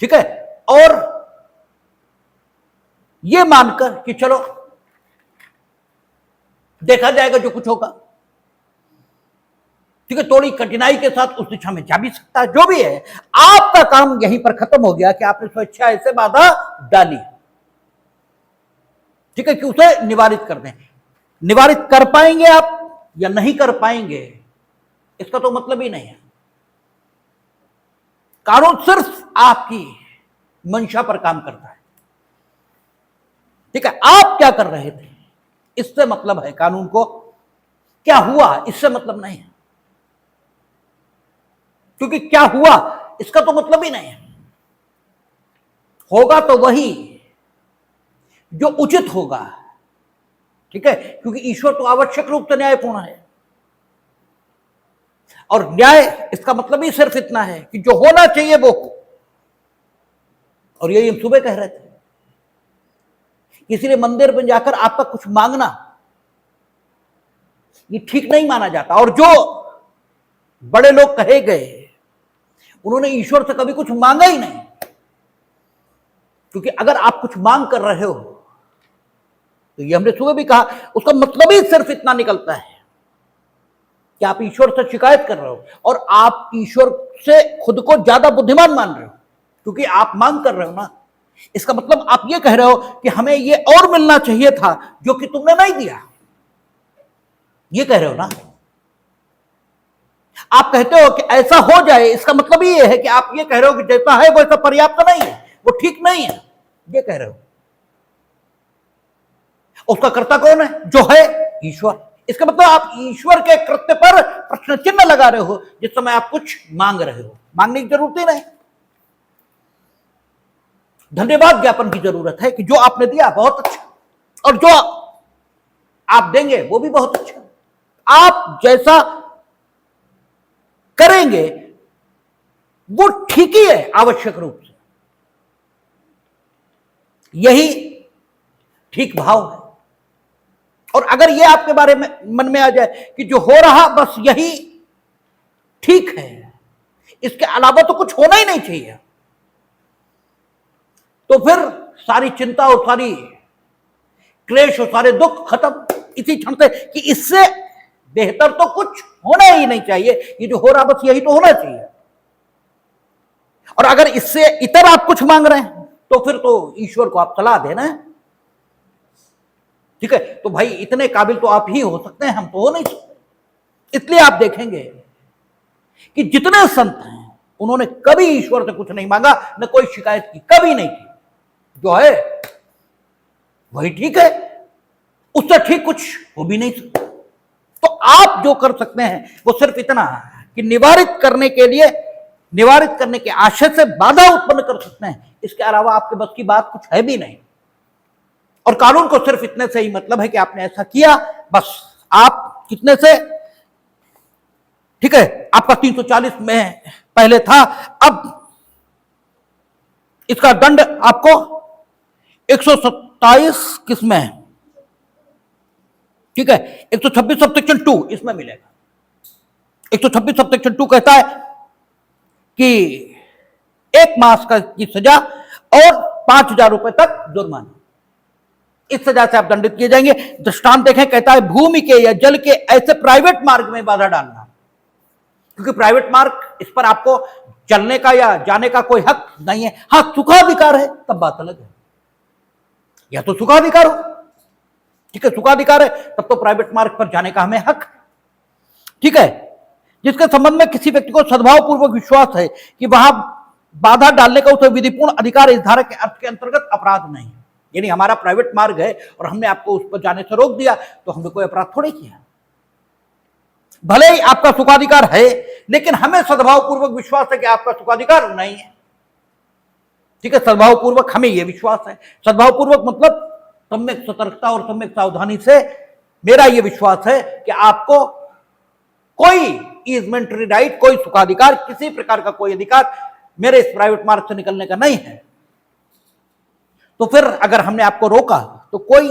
ठीक है, और ये मानकर कि चलो देखा जाएगा जो कुछ होगा, ठीक है, थोड़ी कठिनाई के साथ उस दिशा में जा भी सकता है, जो भी है, आपका काम यहीं पर खत्म हो गया कि आपने स्वेच्छा ऐसे बाधा डाली, ठीक है, कि उसे निवारित कर दें। निवारित कर पाएंगे आप या नहीं कर पाएंगे इसका तो मतलब ही नहीं है, कानून सिर्फ आपकी मंशा पर काम करता है, ठीक है, आप क्या कर रहे थे इससे मतलब है, कानून को क्या हुआ इससे मतलब नहीं है, क्योंकि क्या हुआ इसका तो मतलब ही नहीं है, होगा तो वही जो उचित होगा, ठीक है, क्योंकि ईश्वर तो आवश्यक रूप से न्यायपूर्ण है, और न्याय इसका मतलब ही सिर्फ इतना है कि जो होना चाहिए वो हो, और यही हम सुबह कह रहे थे, इसलिए मंदिर में जाकर आपका कुछ मांगना ये ठीक नहीं माना जाता, और जो बड़े लोग कहे गए उन्होंने ईश्वर से कभी कुछ मांगा ही नहीं, क्योंकि अगर आप कुछ मांग कर रहे हो तो ये हमने सुबह भी कहा, उसका मतलब ही सिर्फ इतना निकलता है कि आप ईश्वर से शिकायत कर रहे हो और आप ईश्वर से खुद को ज्यादा बुद्धिमान मान रहे हो, क्योंकि आप मांग कर रहे हो ना, इसका मतलब आप ये कह रहे हो कि हमें ये और मिलना चाहिए था जो कि तुमने नहीं दिया, ये कह रहे हो ना। आप कहते हो कि ऐसा हो जाए, इसका मतलब ये है कि आप ये कह रहे हो कि जैसा है वैसा पर्याप्त नहीं है, वो ठीक नहीं है, ये कह रहे हो। उसका कर्ता कौन है? जो है ईश्वर। इसका मतलब आप ईश्वर के कृत्य पर प्रश्न चिन्ह लगा रहे हो जिस समय आप कुछ मांग रहे हो। मांगने की जरूरत ही नहीं, धन्यवाद ज्ञापन की जरूरत है कि जो आपने दिया बहुत अच्छा, और जो आप देंगे वो भी बहुत अच्छा। आप जैसा करेंगे वो ठीक ही है आवश्यक रूप से, यही ठीक भाव है। और अगर ये आपके बारे में मन में आ जाए कि जो हो रहा बस यही ठीक है, इसके अलावा तो कुछ होना ही नहीं चाहिए, तो फिर सारी चिंता और सारी क्लेश और सारे दुख खत्म इसी क्षण से कि इससे बेहतर तो कुछ होना ही नहीं चाहिए, ये जो हो रहा बस यही तो होना चाहिए। और अगर इससे इतर आप कुछ मांग रहे हैं तो फिर तो ईश्वर को आप सलाह देना है, ठीक है। तो भाई इतने काबिल तो आप ही हो सकते हैं, हम तो हो नहीं सकते। इसलिए आप देखेंगे कि जितने संत हैं उन्होंने कभी ईश्वर से कुछ नहीं मांगा, न कोई शिकायत की, कभी नहीं की। जो है वही ठीक है, उससे ठीक कुछ हो भी नहीं सकता। तो आप जो कर सकते हैं वो सिर्फ इतना कि निवारित करने के लिए, निवारित करने के आशय से बाधा उत्पन्न कर सकते हैं, इसके अलावा आपके बस की बात कुछ है भी नहीं। और कानून को सिर्फ इतने से ही मतलब है कि आपने ऐसा किया, बस आप कितने से, ठीक है, आपका 340 में पहले था, अब इसका दंड आपको 127 किसमें है, ठीक है, 126 सब सेक्शन 2 इसमें मिलेगा। 126 सब सेक्शन 2 कहता है कि 1 मास की सजा और 5,000 रुपए तक जुर्माना, इस सजा से आप दंडित किए जाएंगे। दृष्टांत देखें, कहता है भूमि के या जल के ऐसे प्राइवेट मार्ग में बाधा डालना, क्योंकि प्राइवेट मार्ग, इस पर आपको चलने का या जाने का कोई हक नहीं है। हाँ, सुखाधिकार है, तब बात अलग है, या तो सुखाधिकार हो, ठीक है, सुखाधिकार है तब तो प्राइवेट मार्ग पर जाने का हमें हक, ठीक है, जिसके संबंध में किसी व्यक्ति को सद्भावपूर्वक विश्वास है कि वहां बाधा डालने का उसे विधिपूर्ण अधिकार इस धारा के अर्थ के अंतर्गत अपराध नहीं है। यानी हमारा प्राइवेट मार्ग है और हमने आपको उस पर जाने से रोक दिया तो हमने कोई अपराध थोड़े किया। भले ही आपका सुखाधिकार है, लेकिन हमें सद्भावपूर्वक विश्वास है कि आपका सुखाधिकार नहीं है, ठीक है। सद्भावपूर्वक हमें यह विश्वास है, सद्भावपूर्वक मतलब सम्यक सतर्कता और सम्यक सावधानी से मेरा यह विश्वास है कि आपको कोई ईजमेंटरी राइट, कोई सुखाधिकार, किसी प्रकार का कोई अधिकार मेरे इस प्राइवेट मार्ग से निकलने का नहीं है। तो फिर अगर हमने आपको रोका तो कोई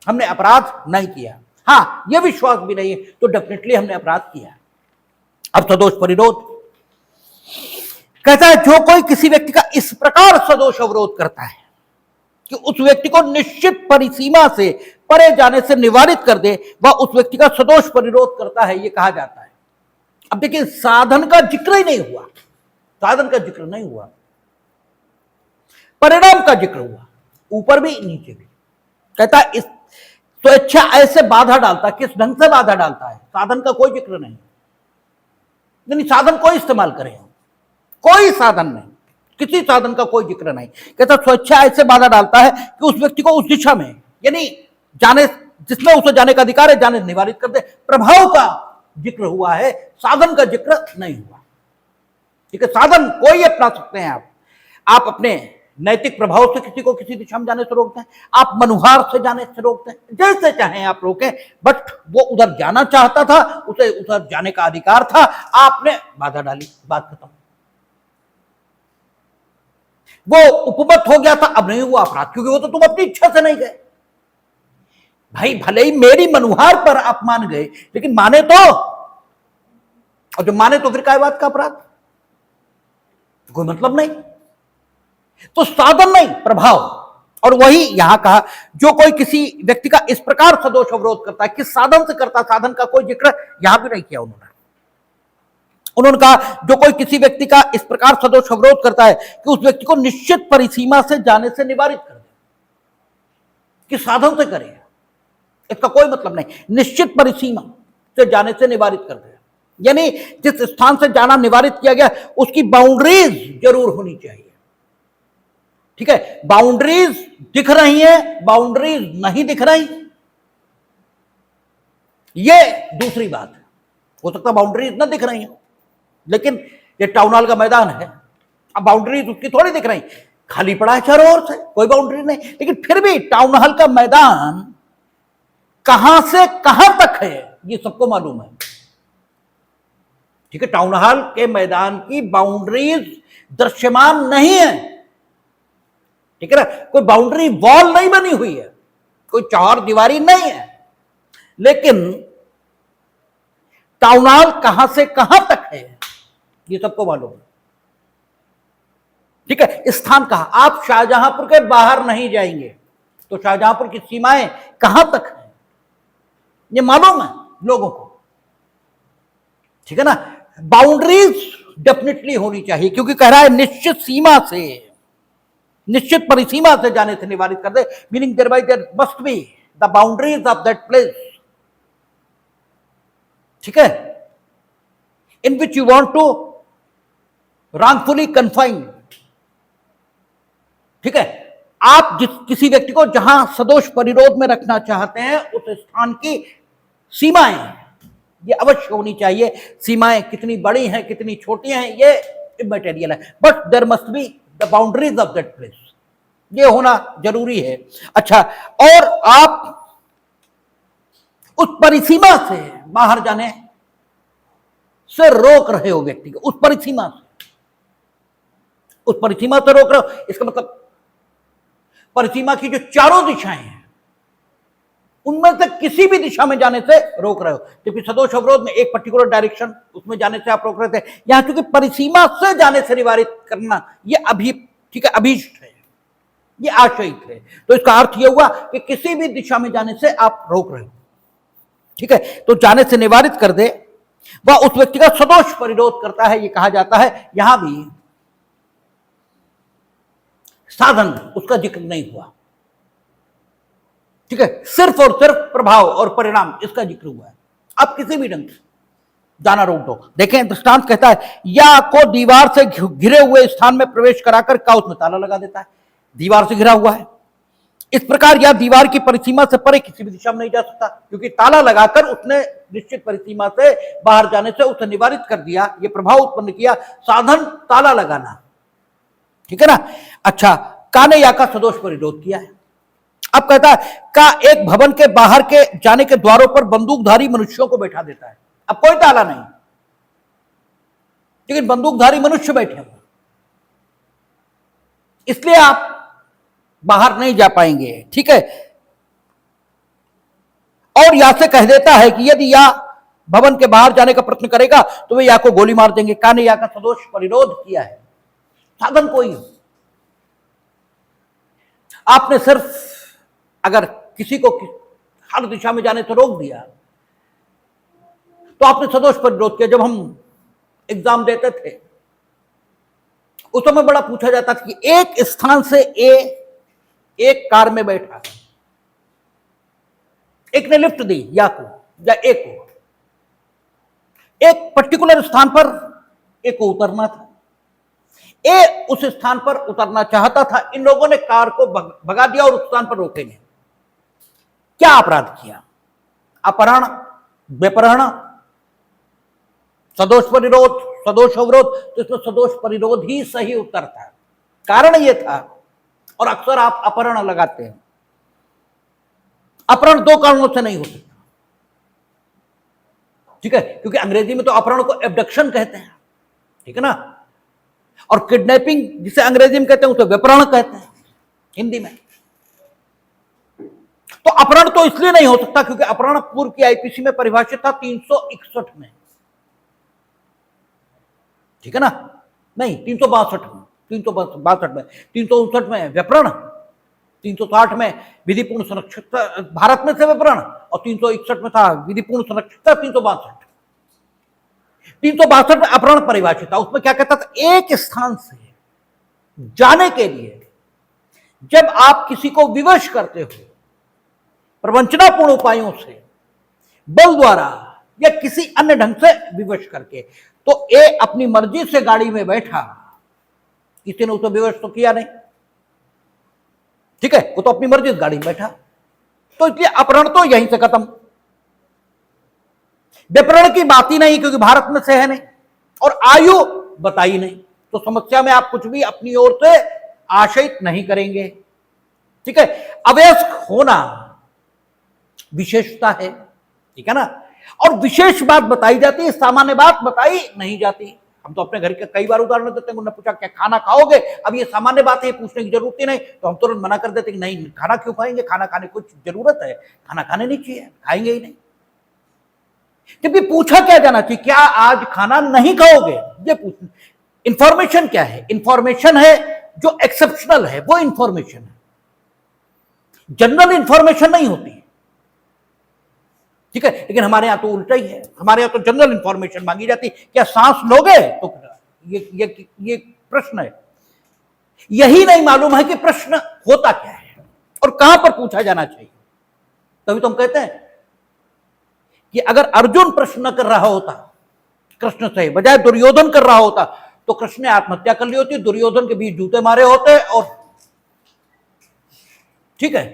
हमने अपराध नहीं किया। हाँ, यह विश्वास भी नहीं है तो डेफिनेटली हमने अपराध किया। अब सदोष परिरोध कहता है, जो कोई किसी व्यक्ति का इस प्रकार सदोष अवरोध करता है कि उस व्यक्ति को निश्चित परिसीमा से परे जाने से निवारित कर दे, वह उस व्यक्ति का सदोष परिरोध करता है, यह कहा जाता है। अब देखिए, साधन का जिक्र ही नहीं हुआ, साधन का जिक्र नहीं हुआ, परिणाम का जिक्र हुआ, ऊपर भी नीचे भी। कहता है इस स्वेच्छा ऐसे बाधा डालता है, किस ढंग से बाधा डालता है, साधन का कोई जिक्र नहीं, यानी साधन कोई इस्तेमाल करें, कोई साधन नहीं, किसी साधन का कोई जिक्र नहीं। कहता स्वेच्छा ऐसे बाधा डालता है कि उस व्यक्ति को उस दिशा में, यानी जाने, जिसमें उसे जाने का अधिकार है, जाने निवारित कर दे। प्रभाव का जिक्र हुआ है, साधन का जिक्र नहीं हुआ, ठीक है। साधन कोई अपना सकते हैं आप अपने नैतिक प्रभाव से किसी को किसी दिशा में जाने से रोकते हैं, आप मनुहार से जाने से रोकते हैं, जैसे चाहें आप रोकें, बट वो उधर जाना चाहता था, उसे उधर जाने का अधिकार था, आपने बाधा डाली, बात खत्म। वो उपमत हो गया था, अब नहीं हुआ अपराध, क्योंकि वो तो तुम अपनी इच्छा से नहीं गए। भाई भले ही मेरी मनुहार पर आप मान गए, लेकिन माने तो, और जब माने तो फिर काय बात का अपराध, कोई मतलब नहीं। तो साधन नहीं, प्रभाव। और वही यहां कहा, जो कोई किसी व्यक्ति का इस प्रकार सदोष अवरोध करता है, किस साधन से करता, साधन का कोई जिक्र यहां भी नहीं किया उन्होंने कहा, जो कोई किसी व्यक्ति का इस प्रकार सदोष अवरोध करता है कि उस व्यक्ति को निश्चित परिसीमा से जाने से निवारित कर दे, किस साधन से करे, इसका कोई मतलब नहीं, निश्चित परिसीमा से जाने से निवारित कर दे, यानी जिस स्थान से जाना निवारित किया गया उसकी बाउंड्रीज जरूर होनी चाहिए, ठीक है। बाउंड्रीज दिख रही है, बाउंड्रीज नहीं दिख रही, ये दूसरी बात है। हो सकता बाउंड्रीज ना दिख रही है, लेकिन ये टाउन हॉल का मैदान है, अब बाउंड्रीज उसकी थोड़ी दिख रही, खाली पड़ा है चारों ओर से, कोई बाउंड्री नहीं, लेकिन फिर भी टाउन हॉल का मैदान कहां से कहां तक है ये सबको मालूम है, ठीक है, टाउन हॉल के मैदान की बाउंड्रीज दृश्यमान नहीं है, ठीक है ना, कोई बाउंड्री वॉल नहीं बनी हुई है, कोई चार दीवारी नहीं है, लेकिन टाउन हॉल कहां से कहां तक है ये सबको मालूम है, ठीक है। स्थान कहां, आप शाहजहांपुर के बाहर नहीं जाएंगे तो शाहजहांपुर की सीमाएं कहां तक है ये मालूम है लोगों को, ठीक है ना। बाउंड्रीज डेफिनेटली होनी चाहिए, क्योंकि कह रहा है निश्चित सीमा से, निश्चित परिसीमा से जाने से निवारित कर दे, meaning thereby there must be the boundaries of that place, ठीक है, in which you want to wrongfully confine, ठीक है। आप जिस किसी व्यक्ति को जहां सदोष परिरोध में रखना चाहते हैं उस स्थान की सीमाएं ये अवश्य होनी चाहिए। सीमाएं कितनी बड़ी हैं कितनी छोटी हैं ये इमैटेरियल है, but there must be the boundaries of that place, ये होना जरूरी है। अच्छा, और आप उस परिसीमा से बाहर जाने से रोक रहे हो व्यक्ति को, उस परिसीमा से, उस परिसीमा से रोक रहे हो, इसका मतलब परिसीमा की जो चारों दिशाएं हैं उनमें से किसी भी दिशा में जाने से रोक रहे हो, क्योंकि सदोष अवरोध में एक पर्टिकुलर डायरेक्शन उसमें जाने से आप रोक रहे थे, यहां क्योंकि परिसीमा से जाने से निवारित करना ये अभी, ठीक है, अभीष्ट है, ये आशयित है, तो इसका अर्थ यह हुआ कि किसी भी दिशा में जाने से आप रोक रहे हो, ठीक है। तो जाने से निवारित कर दे वह उस व्यक्ति का सदोष परिरोध करता है, ये कहा जाता है। यहां भी साधन उसका जिक्र नहीं हुआ, ठीक है, सिर्फ और सिर्फ प्रभाव और परिणाम इसका जिक्र हुआ है। अब किसी भी ढंग से जाना रोक दो। देखें, दृष्टांत कहता है या को दीवार से घिरे हुए स्थान में प्रवेश कराकर का उसमें ताला लगा देता है, दीवार से घिरा हुआ है, इस प्रकार या दीवार की परिसीमा से परे किसी भी दिशा में नहीं जा सकता, क्योंकि ताला लगाकर उसने निश्चित परिसीमा से बाहर जाने से उसे निवारित कर दिया, ये प्रभाव उत्पन्न किया, साधन ताला लगाना, ठीक है ना। अच्छा, का ने या का सदोष परिरोध किया है। अब कहता है का एक भवन के बाहर के जाने के द्वारों पर बंदूकधारी मनुष्यों को बैठा देता है। अब कोई ताला नहीं, लेकिन बंदूकधारी मनुष्य बैठे हुए, इसलिए आप बाहर नहीं जा पाएंगे, ठीक है। और या से कह देता है कि यदि या भवन के बाहर जाने का प्रयत्न करेगा तो वे या को गोली मार देंगे। का ने या का सदोष परिरोध किया है। साधन कोई हो, आपने सिर्फ अगर किसी को हर दिशा में जाने से रोक दिया तो आपने सदोष परिरोध किया। जब हम एग्जाम देते थे उस समय बड़ा पूछा जाता था कि एक स्थान से एक कार में बैठा, एक ने लिफ्ट दी या को या एक को, एक पर्टिकुलर स्थान पर एक को उतरना था, ए उस स्थान पर उतरना चाहता था, इन लोगों ने कार को भगा दिया और उस स्थान पर रोकेंगे। क्या अपराध किया? अपहरण, व्यपहरण, सदोष परिरोध, सदोष अवरोध। तो इसमें सदोष परिरोध ही सही उत्तर था, कारण यह था। और अक्सर आप अपहरण लगाते हैं, अपहरण दो कारणों से नहीं हो सकता, ठीक है, क्योंकि अंग्रेजी में तो अपहरण को एब्डक्शन कहते हैं, ठीक है ना, और किडनैपिंग जिसे अंग्रेजी में कहते हैं उसे व्यपहरण कहते हैं हिंदी में। तो अपहरण तो इसलिए नहीं हो सकता क्योंकि अपहरण पूर्व की आईपीसी में परिभाषित था 361 में, ठीक है ना, नहीं 362 में, 362 में, 359 में व्यपहरण, 360 में विधिपूर्ण सुरक्षित भारत में से व्यपहरण, और 361 में था विधिपूर्ण सुरक्षित 362 में अपहरण परिभाषित था। उसमें क्या कहता था, एक स्थान से जाने के लिए जब आप किसी को विवश करते हो प्रवंचनापूर्ण उपायों से, बल द्वारा या किसी अन्य ढंग से विवश करके, तो ए अपनी मर्जी से गाड़ी में बैठा, किसी ने उसे विवश तो किया नहीं, ठीक है, वो तो अपनी मर्जी से गाड़ी में बैठा, तो इसलिए अपहरण तो यहीं से खत्म। व्यपहरण की बात ही नहीं क्योंकि भारत में से है नहीं, और आयु बताई नहीं, तो समस्या में आप कुछ भी अपनी ओर से आशयित नहीं करेंगे, ठीक है। अवयस्क होना विशेषता है, ठीक है ना, और विशेष बात बताई जाती है, सामान्य बात बताई नहीं जाती। हम तो अपने घर के कई बार उदाहरण देते हैं, उन्होंने पूछा क्या खाना खाओगे, अब ये सामान्य बात है, पूछने की जरूरत ही नहीं, तो हम तुरंत मना कर देते कि नहीं, खाना क्यों खाएंगे, खाना खाने की कुछ जरूरत है, खाना खाने नहीं चाहिए, खाएंगे ही नहीं। जबकि पूछा क्या जाना चाहिए, क्या आज खाना नहीं खाओगे, ये पूछना। इंफॉर्मेशन क्या है, इंफॉर्मेशन है जो एक्सेप्शनल है, वो इंफॉर्मेशन है, जनरल इंफॉर्मेशन नहीं होती, ठीक है। लेकिन हमारे यहां तो उल्टा ही है, हमारे यहां तो जनरल इंफॉर्मेशन मांगी जाती, क्या सांस लोगे, तो ये प्रश्न है। यही नहीं मालूम है कि प्रश्न होता क्या है और कहां पर पूछा जाना चाहिए। तभी तो हम कहते हैं कि अगर अर्जुन प्रश्न न कर रहा होता कृष्ण से, बजाय दुर्योधन कर रहा होता, तो कृष्ण ने आत्महत्या कर ली होती, दुर्योधन के बीच जूते मारे होते, और ठीक है।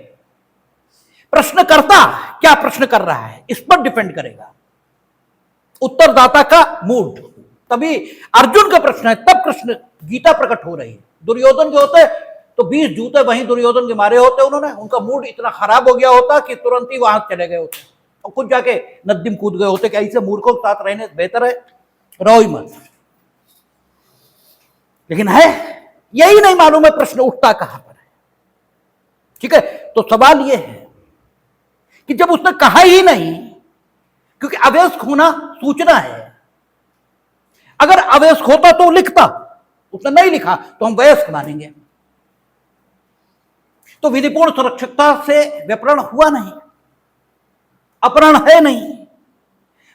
प्रश्न करता क्या प्रश्न कर रहा है इस पर डिपेंड करेगा उत्तरदाता का मूड। तभी अर्जुन का प्रश्न है, तब कृष्ण गीता प्रकट हो रही है। दुर्योधन के होते तो 20 जूते वहीं दुर्योधन के मारे होते उन्होंने, उनका मूड इतना खराब हो गया होता कि तुरंत ही वहां चले गए होते और खुद जाके नदी में कूद गए होते कि ऐसे मूर्खों के साथ रहने बेहतर है रहो ही मत। लेकिन है यही नहीं मालूम है प्रश्न उठता कहां पर है, ठीक है। तो सवाल यह है कि जब उसने कहा ही नहीं, क्योंकि अवयस्क होना सूचना है, अगर अवयस्क होता तो लिखता, उसने नहीं लिखा तो हम वयस्क मानेंगे। तो विधिपूर्ण सुरक्षितता से व्यापरण हुआ नहीं, अपहरण है नहीं,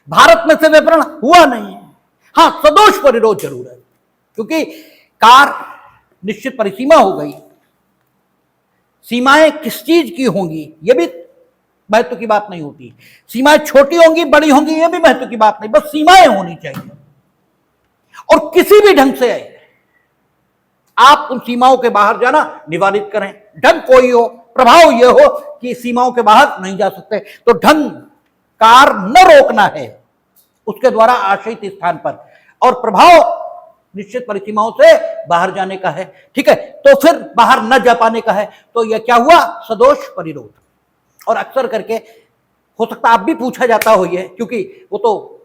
भारत में से व्यापरण हुआ नहीं। हां, सदोष परिरोध जरूर है, क्योंकि कार निश्चित परिसीमा हो गई, सीमाएं किस चीज की होंगी यह भी महत्व की बात नहीं होती, सीमाएं छोटी होंगी बड़ी होंगी यह भी महत्व की बात नहीं, बस सीमाएं होनी चाहिए। और किसी भी ढंग से आप उन सीमाओं के बाहर जाना निवारित करें, ढंग कोई हो, प्रभाव यह हो कि सीमाओं के बाहर नहीं जा सकते, तो ढंग कार न रोकना है उसके द्वारा आश्रित स्थान पर, और प्रभाव निश्चित परिसीमाओं से बाहर जाने का है, ठीक है। तो फिर बाहर न जा पाने का है, तो यह क्या हुआ, सदोष परिरोध। और अक्सर करके हो सकता आप भी पूछा जाता हो ये, क्योंकि वो तो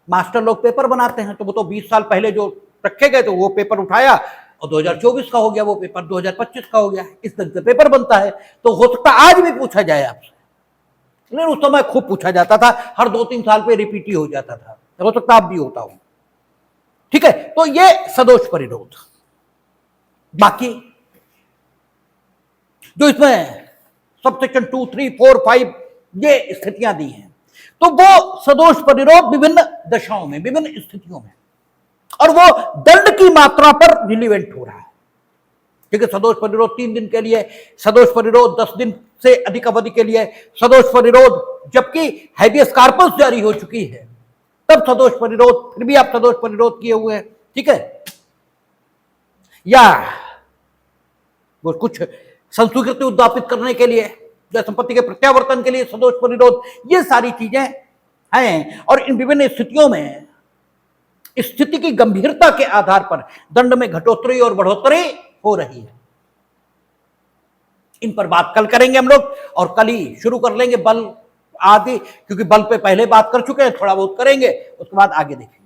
मास्टर लोग पेपर बनाते हैं, तो वो तो 20 साल पहले जो रखे गए तो वो पेपर उठाया और 2024 का हो गया, वो पेपर 2025 का हो गया, इस तरह से पेपर बनता है। तो हो सकता आज भी पूछा जाए आपसे, लेकिन उस समय खूब पूछा जाता था, हर 2-3 साल पे रिपीट ही हो जाता था, हो सकता आप भी होता हो, ठीक है। तो ये सदोष परिरोध। बाकी जो इसमें सब सेक्शन 2, 3, 4, 5 ये स्थितियां दी हैं, तो वो सदोष परिरोध विभिन्न दशाओं में, विभिन्न स्थितियों में, और वो दंड की मात्रा पर रिलीवेंट हो रहा है, ठीक है। सदोष परिरोध 3 दिन के लिए, सदोष परिरोध 10 दिन से अधिक अवधि के लिए, सदोष परिरोध जबकि हैबियस कार्पस जारी हो चुकी है तब सदोष परिरोध, फिर भी आप सदोष परिरोध किए हुए हैं, ठीक है। या वो कुछ संस्कृति उद्यापित करने के लिए या संपत्ति के प्रत्यावर्तन के लिए सदोष परिरोध, ये सारी चीजें हैं। और इन विभिन्न स्थितियों में स्थिति की गंभीरता के आधार पर दंड में घटोत्तरी और बढ़ोतरी हो रही है। इन पर बात कल करेंगे हम लोग, और कल ही शुरू कर लेंगे बल आदि, क्योंकि बल पे पहले बात कर चुके हैं, थोड़ा बहुत करेंगे, उसके बाद आगे देखेंगे।